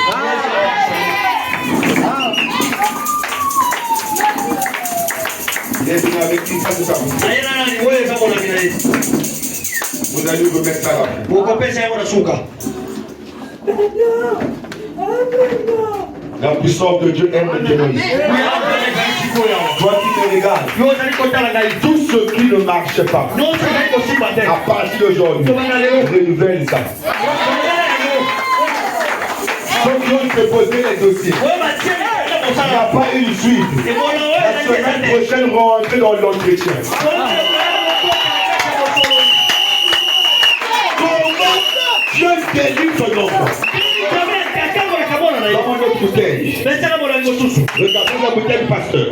Il est venu avec une femme de sa bouche. Vous allez remettre ça là. La puissance de Dieu aime le démonique. Toi qui me regardes, tous ceux qui ne marchent pas, à partir d'aujourd'hui, renouvelle ça. Ceux qui ont déposé les dossiers, il n'y a pas une suite. La semaine prochaine, on va rentrer dans l'entretien. Comment Dieu délivre son enfant? Dans mon autre bouteille. Regardez la bouteille du pasteur.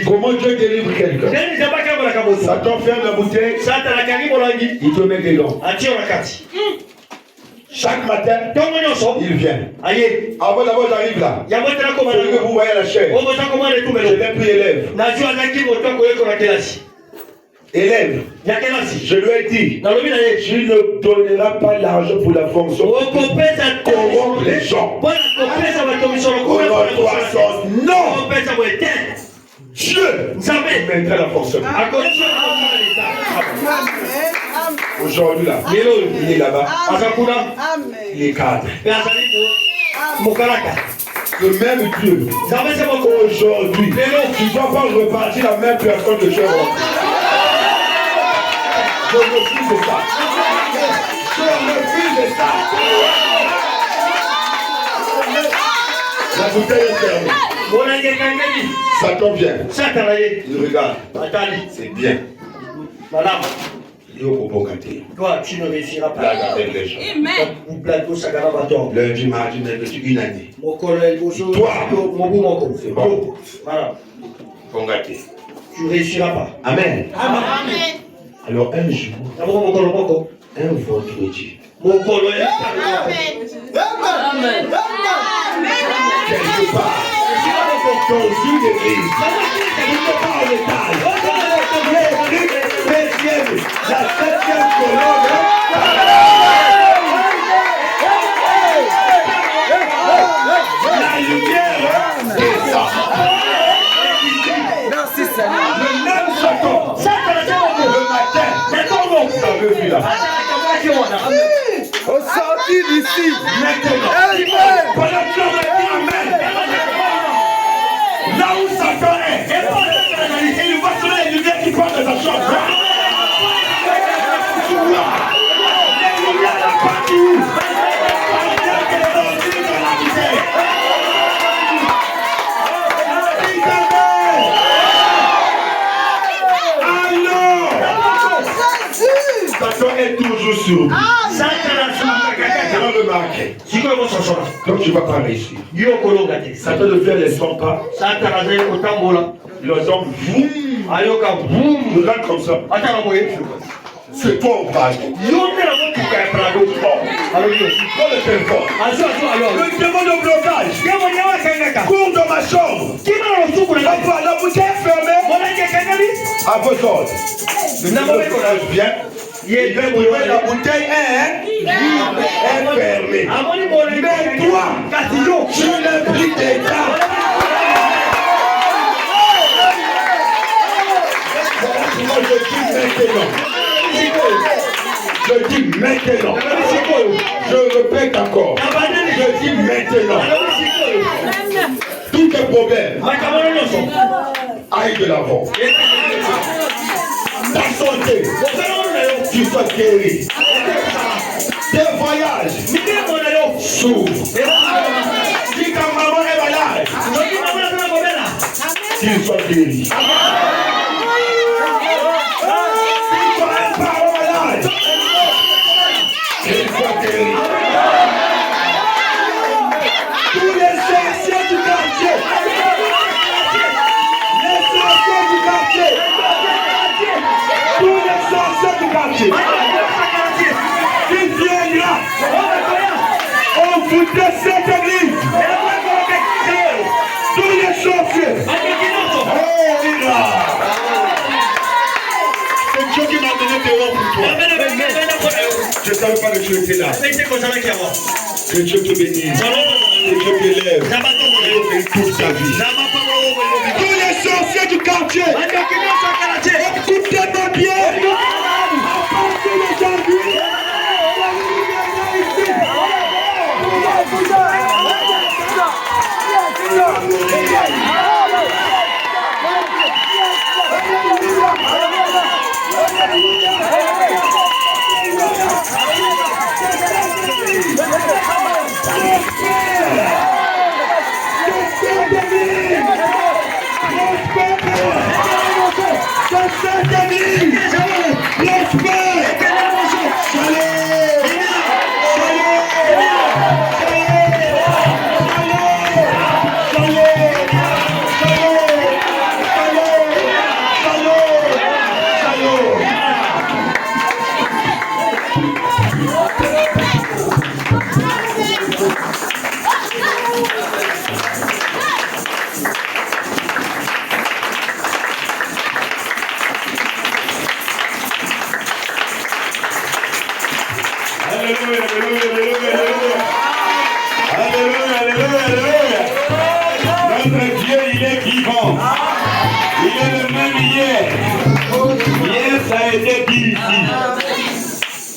Comment Dieu délivre quelqu'un? Satan ferme la bouteille, il te met dedans. Chaque matin, il vient. Avant d'abord, j'arrive là. Celui que vous voyez à la chair, je l'ai pris élève. Élève, je lui ai dit, tu ne donneras pas l'argent pour la fonction. Corrompre les gens. Non. Dieu mettra la fonction. Aujourd'hui là, il est là-bas. Il est cadre. Le même Dieu. Aujourd'hui, tu ne dois pas repartir la même personne que tu es. Je refuse de ça. Je refuse de ça. La bouteille est fermée. Satan vient. Il regarde. C'est bien.
Toi, tu ne réussiras pas.
Lundi, mardi, mercredi, une année. Toi, c'est bon.
Tu ne réussiras pas.
Amen.
Amen.
Alors un jour, un vendredi, quelque part, dans une église, pas en étage, la septième colonne, la lumière descend. Le même Satan, le matin, ça veut plus là.
Au sorti d'ici.
Maintenant, pendant que l'on a dit Amen, là où Satan est, il va se les lumières qui partent de sa chambre. Les lumières n'ont pas dit. Satan est toujours sur lui. Je vais remarquer. Donc tu ne vas pas réussir. Satan ne fait les 100 pas. Les hommes, boum. Regarde comme ça. C'est toi au parle. Prends le téléphone. Le démon de blocage court dans ma chambre. Papa, la bouteille est fermée. À vos ordres. Le démon de blocage vient. La bouteille est fermée. Mais toi, tu l'as pris des gars. Moi je dis maintenant. Je dis maintenant. Je répète encore. Je dis maintenant. Tous tes problèmes aillent de l'avant. Ta santé, tu sois guéri. Tes voyages s'ouvrent. Si ta maman est malade, qu'il soit guéri. Si tu as un parent malade, qu'il soit guéri. Tous les sorciers du quartier, tous les sorciers du quartier, Fils viendra. On foutrait cette église. Tous les sorciers. Oh, il va. C'est Dieu qui m'a donné des mots pour toi. Je ne savais pas que tu étais là. Que Dieu te bénisse. Que Dieu t'élève. Et toute ta vie. Tous les sorciers du quartier. Écoutez-moi bien. À partir d'aujourd'hui.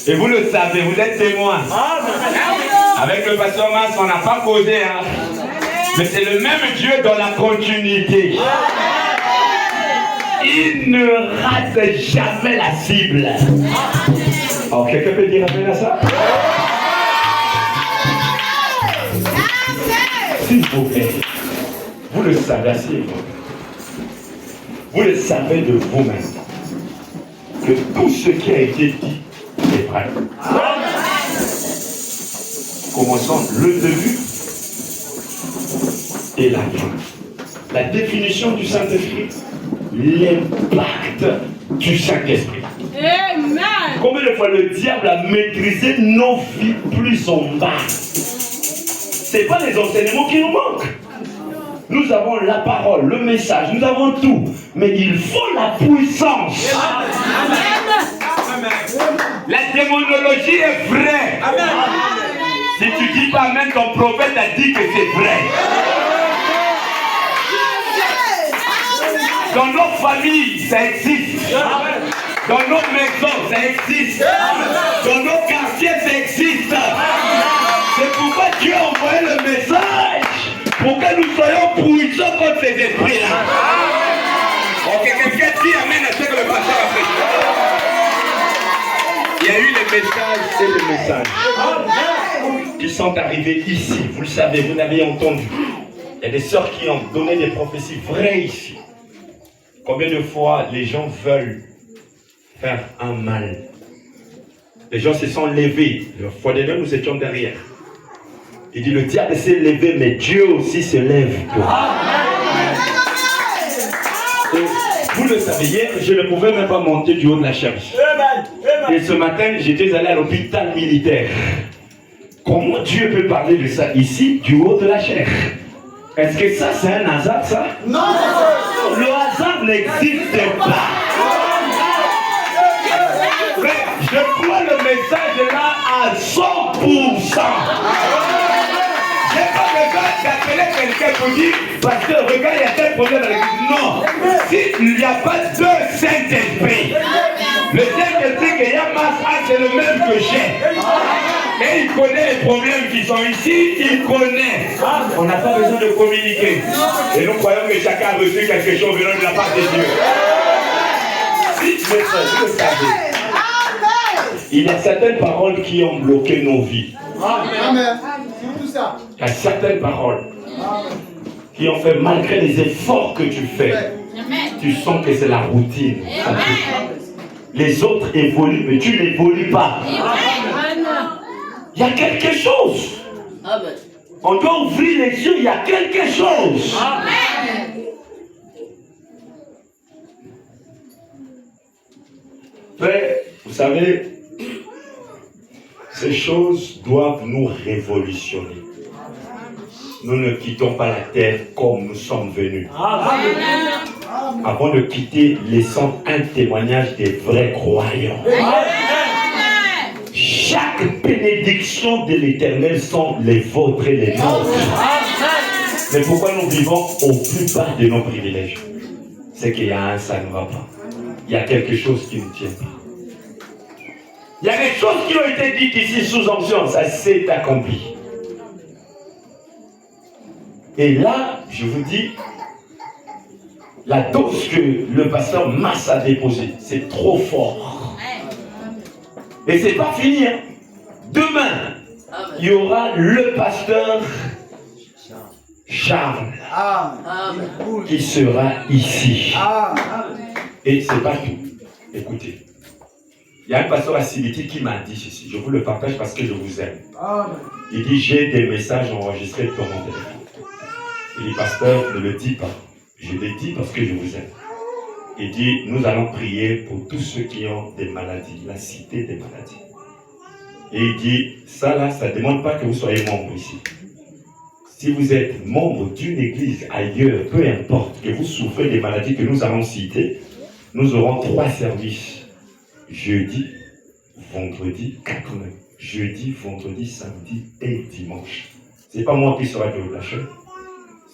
Et vous le savez, vous êtes témoins. Avec le pasteur Mas, on n'a pas causé, hein. Mais c'est le même Dieu dans la continuité. Il ne rate jamais la cible. Alors, quelqu'un peut dire amen à ça? S'il vous plaît, vous le savez assez. Vous le savez de vous-même. Que tout ce qui a été dit est vrai. Commençons le début et la fin. La définition du Saint-Esprit, l'impact du Saint-Esprit.
Amen.
Combien de fois le diable a maîtrisé nos vies plus en bas? Ce n'est pas les enseignements qui nous manquent. Nous avons la parole, le message, nous avons tout. Mais il faut la puissance. Amen. La démonologie est vraie. Amen. Si tu dis pas amen, ton prophète a dit que c'est vrai. Dans nos familles, ça existe. Dans nos maisons, ça existe. Dans nos quartiers, ça existe. C'est pourquoi Dieu a envoyé le message pour que nous soyons puissants contre ces esprits-là. Ok, quelqu'un dit amen à ce que le pasteur a fait. Il y a eu les messages et les messages qui sont arrivés ici. Vous le savez, vous l'avez entendu. Il y a des sœurs qui ont donné des prophéties vraies ici. Combien de fois les gens veulent faire un mal? Les gens se sont levés. Le fois des deux, nous étions derrière. Il dit, le diable s'est levé, mais Dieu aussi se lève. Et vous le savez, hier, je ne pouvais même pas monter du haut de la charge. Et ce matin, j'étais allé à l'hôpital militaire. Comment Dieu peut parler de ça ici, du haut de la chair? Est-ce que ça, c'est un hasard, ça? Non! Le hasard n'existe pas. Mais je crois le message là à 100%. Je n'ai pas besoin d'appeler quelqu'un pour dire, parce que regarde, il y a tel problème avec lui. Non. S'il n'y a pas deux Saint-Esprit, le Saint-Esprit que Yamas, c'est le même que j'ai. Et il connaît les problèmes qui sont ici, il connaît. On n'a pas besoin de communiquer. Et nous croyons que chacun a reçu quelque chose venant de la part de Dieu. Si vous le savez, il y a certaines paroles qui ont bloqué nos vies.
Amen.
Il y a certaines paroles qui ont fait, malgré les efforts que tu fais, tu sens que c'est la routine. Les autres évoluent, mais tu n'évolues pas. Il y a quelque chose. On doit ouvrir les yeux, il y a quelque chose. Mais, vous savez,
Ces choses doivent nous révolutionner. Nous ne quittons pas la terre comme nous sommes venus. Avant de quitter, laissons un témoignage des vrais croyants. Chaque bénédiction de l'Éternel sont les vôtres et les nôtres. Mais pourquoi nous vivons au plus bas de nos privilèges? C'est qu'il y a un, ça ne va pas. Il y a quelque chose qui ne tient pas. Il y a des choses qui ont été dites ici sous onction, ça s'est accompli. Et là, je vous dis, la dose que le pasteur Mass a déposée, c'est trop fort. Et c'est pas fini. Hein. Demain, il y aura le pasteur Charles qui sera ici. Et c'est pas tout. Écoutez, il y a un pasteur à Sibiti qui m'a dit ceci. Je vous le partage parce que je vous aime. Il dit, j'ai des messages enregistrés dans mon téléphone. Il dit, pasteur, ne le dis pas. Je le dis parce que je vous aime. Il dit, nous allons prier pour tous ceux qui ont des maladies, la cité des maladies. Et il dit, ça là, ça ne demande pas que vous soyez membre ici. Si vous êtes membre d'une église ailleurs, peu importe, que vous souffrez des maladies que nous allons citer, nous aurons 3 services. Jeudi, vendredi, 4 mai. Jeudi, vendredi, samedi et dimanche. Ce n'est pas moi qui sera du haut de la chaîne,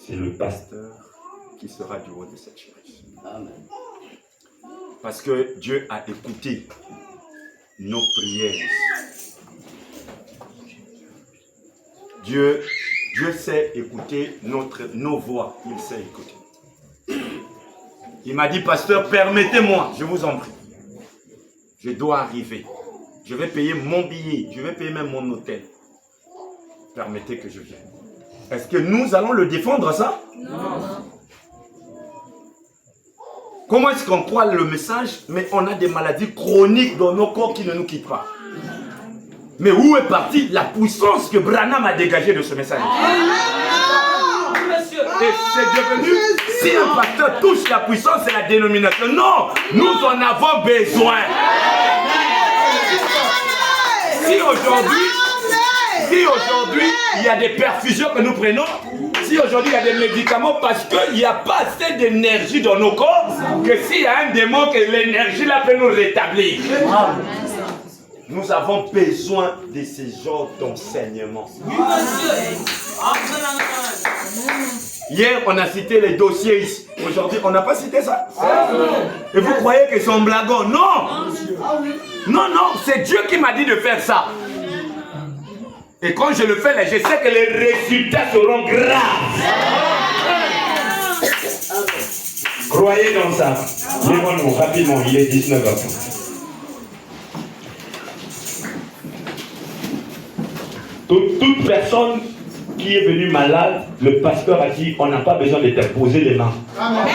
c'est le pasteur qui sera du haut de cette chaise. Amen. Parce que Dieu a écouté nos prières. Dieu sait écouter nos voix. Il sait écouter. Il m'a dit, pasteur, permettez-moi, je vous en prie. Je dois arriver. Je vais payer mon billet. Je vais payer même mon hôtel. Permettez que je vienne. Est-ce que nous allons le défendre, ça? Non. Comment est-ce qu'on croit le message, mais on a des maladies chroniques dans nos corps qui ne nous quittent pas? Mais où est partie la puissance que Branham a dégagée de ce message? Et c'est devenu, si un pasteur touche la puissance et la dénomination, non, nous en avons besoin. Si aujourd'hui, il y a des perfusions que nous prenons, si aujourd'hui il y a des médicaments parce qu'il n'y a pas assez d'énergie dans nos corps, que s'il y a un démon, que l'énergie là peut nous rétablir. Nous avons besoin de ces genres d'enseignement. Hier, on a cité les dossiers ici. Aujourd'hui, on n'a pas cité ça. Et vous croyez qu'ils sont blaguants? Non. Non, non, c'est Dieu qui m'a dit de faire ça. Et quand je le fais, là, je sais que les résultats seront graves. Croyez dans ça. Lèvons-nous rapidement, il est 19h. Toute personne qui est venue malade, le pasteur a dit, on n'a pas besoin de te poser les mains. Amen.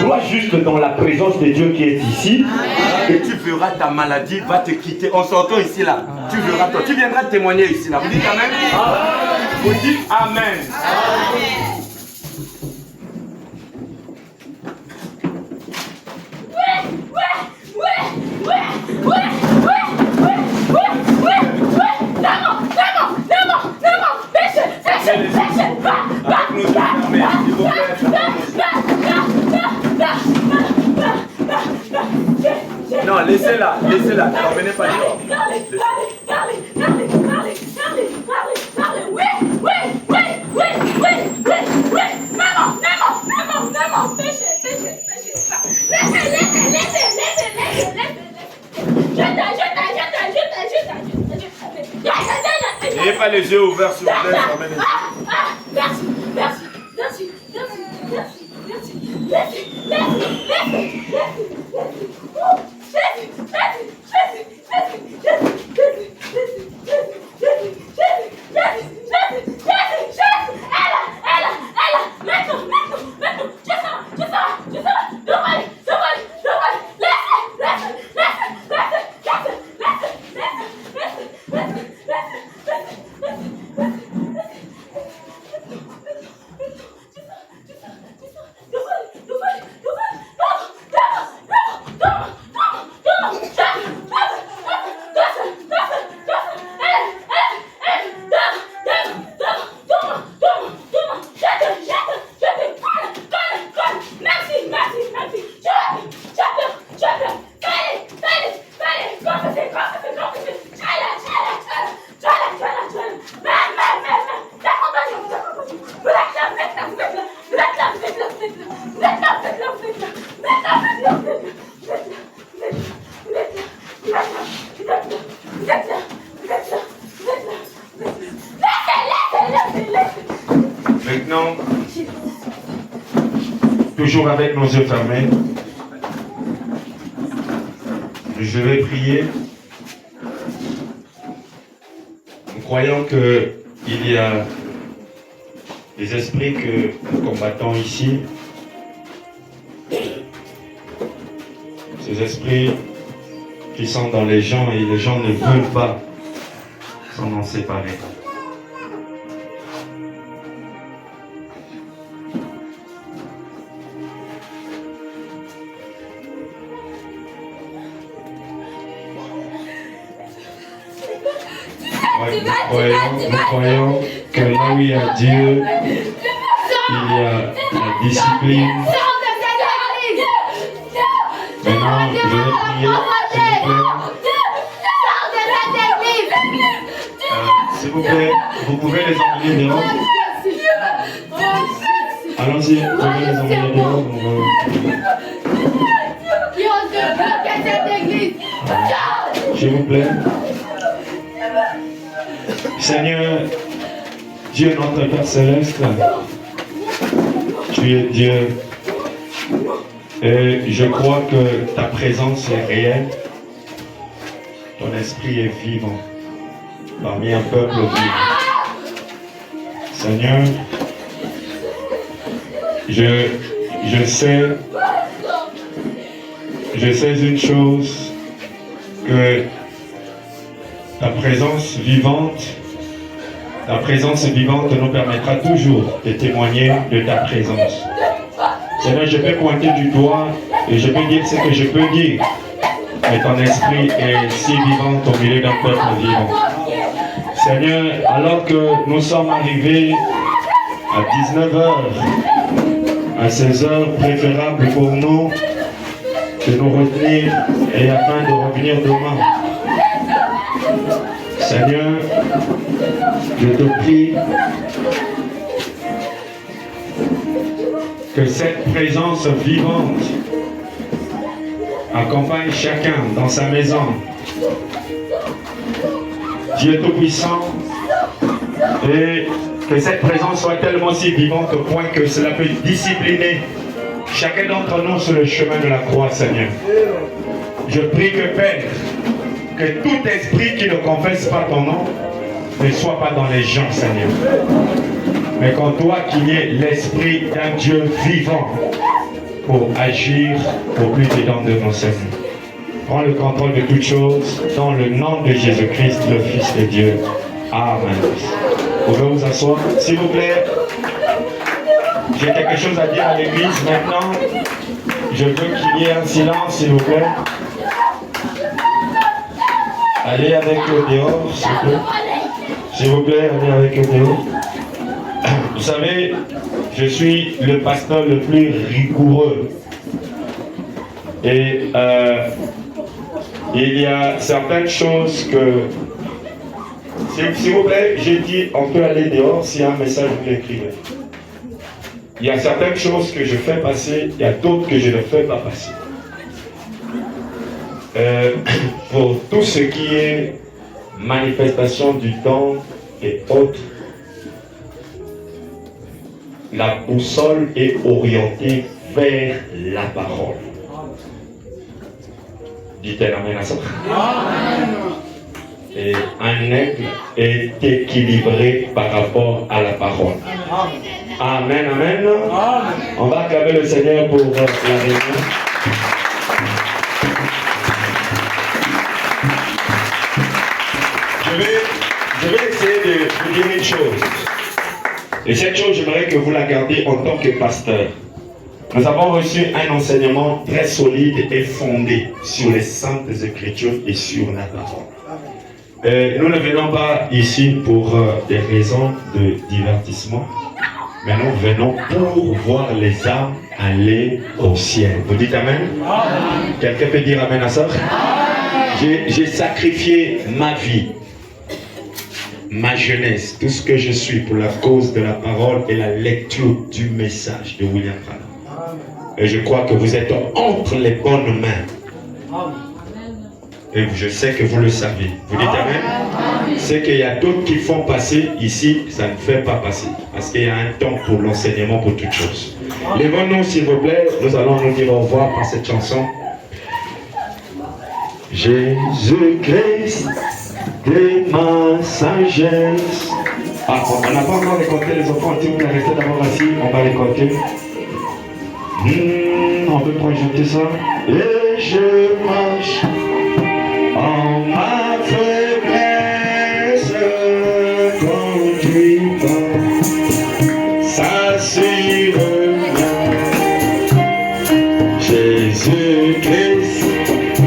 Crois juste dans la présence de Dieu qui est ici. Amen. Et tu verras ta maladie va te quitter. On s'entend ici là. Amen. Tu verras toi. Tu viendras témoigner ici là. Vous dites Amen. Amen. Vous dites Amen. Amen. Non, laissez-la, laissez-la, ne revenez pas dehors. N'ayez pas les yeux ouverts sur vous. Merci, merci, merci, merci, merci, merci, merci.
Maintenant, toujours avec nos yeux fermés, je vais prier. Nous croyons qu'il y a des esprits que nous combattons ici. Ces esprits qui sont dans les gens et les gens ne veulent pas s'en séparer. Ouais, nous croyons que là où il y a Dieu, il y a la discipline. Maintenant, je vais prier, s'il vous plaît, vous pouvez les emmener dehors. Allons-y, vous pouvez les emmener dehors. S'il vous plaît. Seigneur, Dieu notre Père Céleste, tu es Dieu. Et je crois que ta présence est réelle. Ton esprit est vivant parmi un peuple vivant. Seigneur, je sais une chose, que ta présence vivante nous permettra toujours de témoigner de ta présence. Seigneur, je peux pointer du doigt et je peux dire ce que je peux dire. Mais ton esprit est si vivant au milieu d'un peuple vivant. Seigneur, alors que nous sommes arrivés à 19h, à ces heures préférables pour nous, de nous retenir et afin de revenir demain. Seigneur, je te prie que cette présence vivante accompagne chacun dans sa maison. Dieu Tout-Puissant, et que cette présence soit tellement si vivante au point que cela peut discipliner chacun d'entre nous sur le chemin de la croix, Seigneur. Je prie que Père, que tout esprit qui ne confesse pas ton nom ne soit pas dans les gens, Seigneur. Mais qu'en toi qu'il y ait l'esprit d'un Dieu vivant pour agir au plus dedans de nos Seigneurs. Prends le contrôle de toutes choses dans le nom de Jésus-Christ, le Fils de Dieu. Amen. Vous pouvez vous asseoir, s'il vous plaît. J'ai quelque chose à dire à l'église maintenant. Je veux qu'il y ait un silence, s'il vous plaît. Allez avec eux dehors, s'il vous plaît. S'il vous plaît, allez avec eux dehors. Vous savez, je suis le pasteur le plus rigoureux. Et il y a certaines choses que... S'il vous plaît, j'ai dit, on peut aller dehors, s'il y a un message, vous l'écrivez. Il y a certaines choses que je fais passer, il y a d'autres que je ne fais pas passer. Pour tout ce qui est manifestation du temps et autres, la boussole est orientée vers la parole. Dites-elle amen à ça. Et un aigle est équilibré par rapport à la parole. Amen, amen. On va acclamer le Seigneur pour la réunion. Je vais essayer de vous dire une chose. Et cette chose, j'aimerais que vous la gardiez en tant que pasteur. Nous avons reçu un enseignement très solide et fondé sur les saintes écritures et sur la parole. Nous ne venons pas ici pour des raisons de divertissement, mais nous venons pour voir les âmes aller au ciel. Vous dites amen? Quelqu'un peut dire amen à ça? J'ai sacrifié ma vie, ma jeunesse, tout ce que je suis pour la cause de la parole et la lecture du message de William Branham. Et je crois que vous êtes entre les bonnes mains. Et je sais que vous le savez. Vous dites Amen. C'est qu'il y a d'autres qui font passer ici, ça ne fait pas passer. Parce qu'il y a un temps pour l'enseignement, pour toutes choses. Lèvons-nous s'il vous plaît, nous allons nous dire au revoir par cette chanson. Jésus-Christ de ma sagesse. Ah, on n'a pas encore récolté les enfants, si vous voulez rester d'abord assis, on va récolter. On peut projeter ça. Et je marche en ma faiblesse, conduis pas, ça sûrement. Jésus-Christ,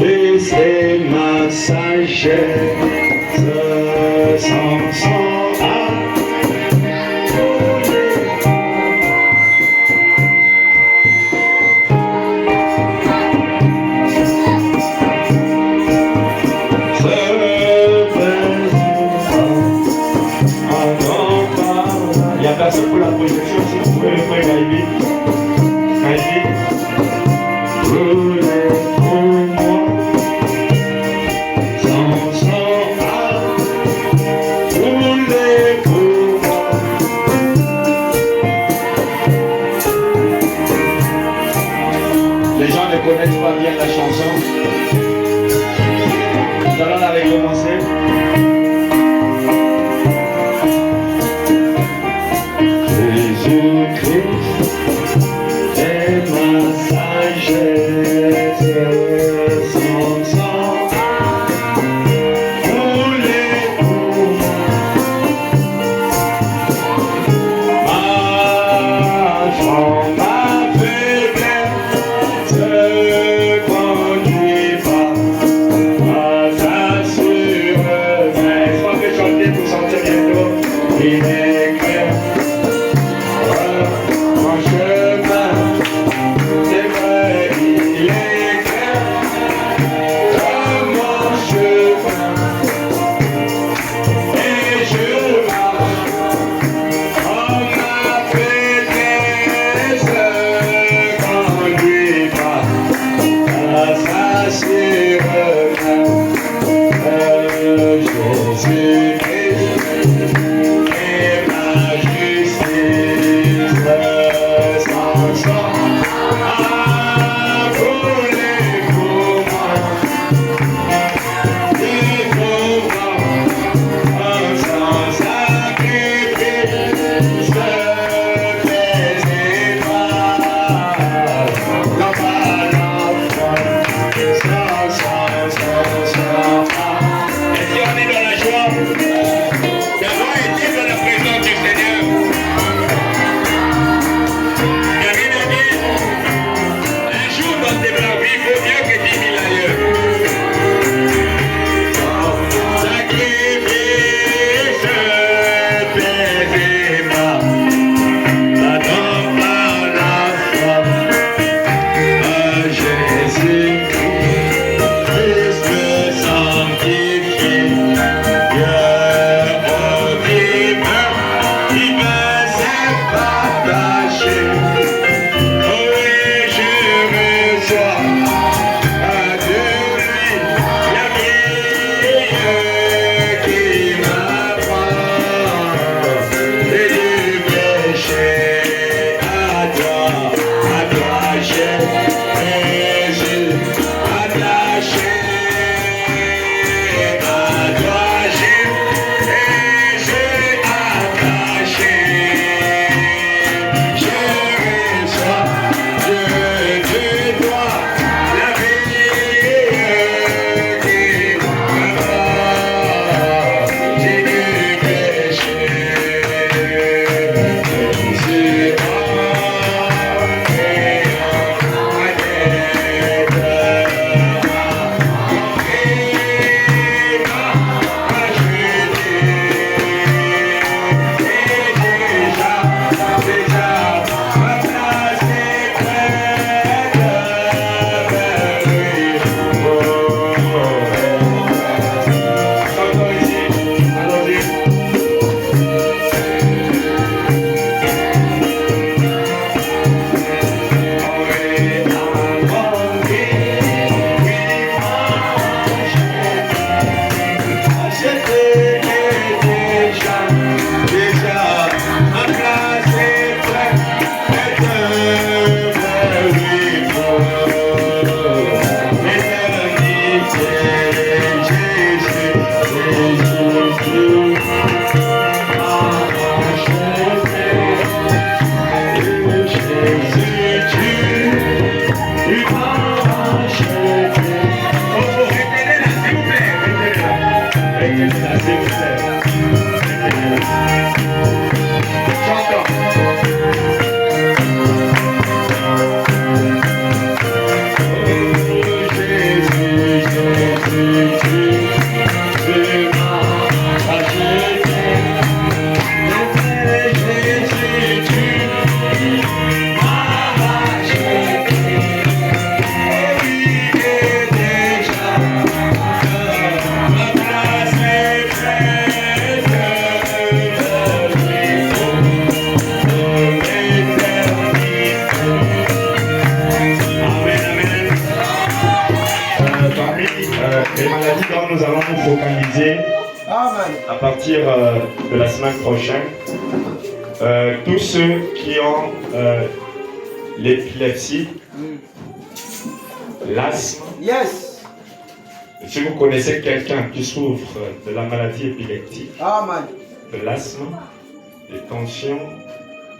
et c'est ma sagesse, sans pour la projection, si vous pouvez le faire Gaïbi. Roulez pour moi, sans roulez pour moi. Les gens ne connaissent pas bien la chanson. Nous allons la recommencer. Jésus-Christ est ma sagesse, sans sang, roulez pour moi. Marche ma faiblesse, conduis pas à ta sûreté. Est-ce qu'on peut chanter pour sentir bientôt? Il est clair. Mon chemin, c'est vrai, il est clair. Mon chemin, et je marche en ma faiblesse, conduis pas à sa sûreté. Jésus-Christ est ma justice. Sans sang, brûler pour moi, et pour moi, sans sacrifice, tes étoiles, la balance, sans. Est-ce qu'on est dans la joie? s'il vous plaît. J'entends. Les maladies dont nous allons nous focaliser à partir de la semaine prochaine, tous ceux qui ont l'épilepsie, l'asthme,
Yes.
si vous connaissez quelqu'un qui souffre de la maladie épileptique,
Amen.
de l'asthme, des tensions,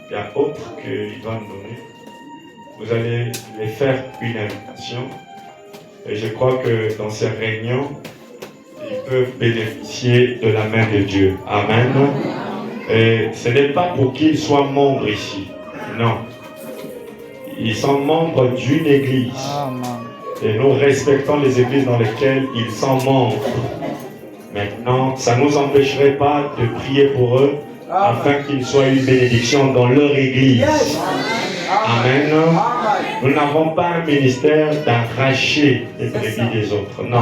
il y a autre qu'il doit nous donner, vous allez les faire une invitation. Et je crois que dans ces réunions, ils peuvent bénéficier de la main de Dieu. Amen. Et ce n'est pas pour qu'ils soient membres ici. Non. Ils sont membres d'une église. Et nous respectons les églises dans lesquelles ils sont membres. Maintenant, ça ne nous empêcherait pas de prier pour eux afin qu'ils soient une bénédiction dans leur église. Amen. Nous n'avons pas un ministère d'arracher les brebis des autres. Non.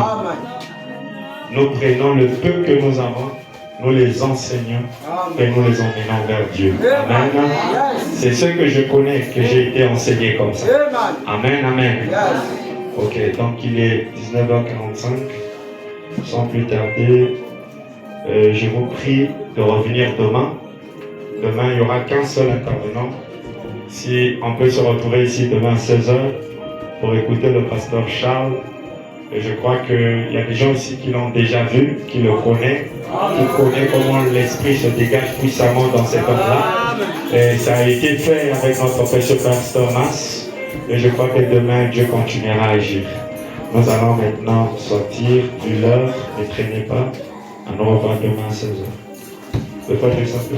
Nous prenons le peu que nous avons, nous les enseignons et nous les emmenons vers Dieu. Amen. C'est ce que je connais, que j'ai été enseigné comme ça. Amen, amen. Ok, donc il est 19h45. Sans plus tarder, je vous prie de revenir demain. Demain, il n'y aura qu'un seul intervenant. Si on peut se retrouver ici demain à 16h pour écouter le pasteur Charles. Et je crois qu'il y a des gens ici qui l'ont déjà vu, qui le connaissent, qui connaissent comment l'esprit se dégage puissamment dans cet homme-là. Et ça a été fait avec notre précieux pasteur Mas. Et je crois que demain, Dieu continuera à agir. Nous allons maintenant sortir du leurre, ne traînez pas. On nous revoit demain à 16h. Le Père est simple.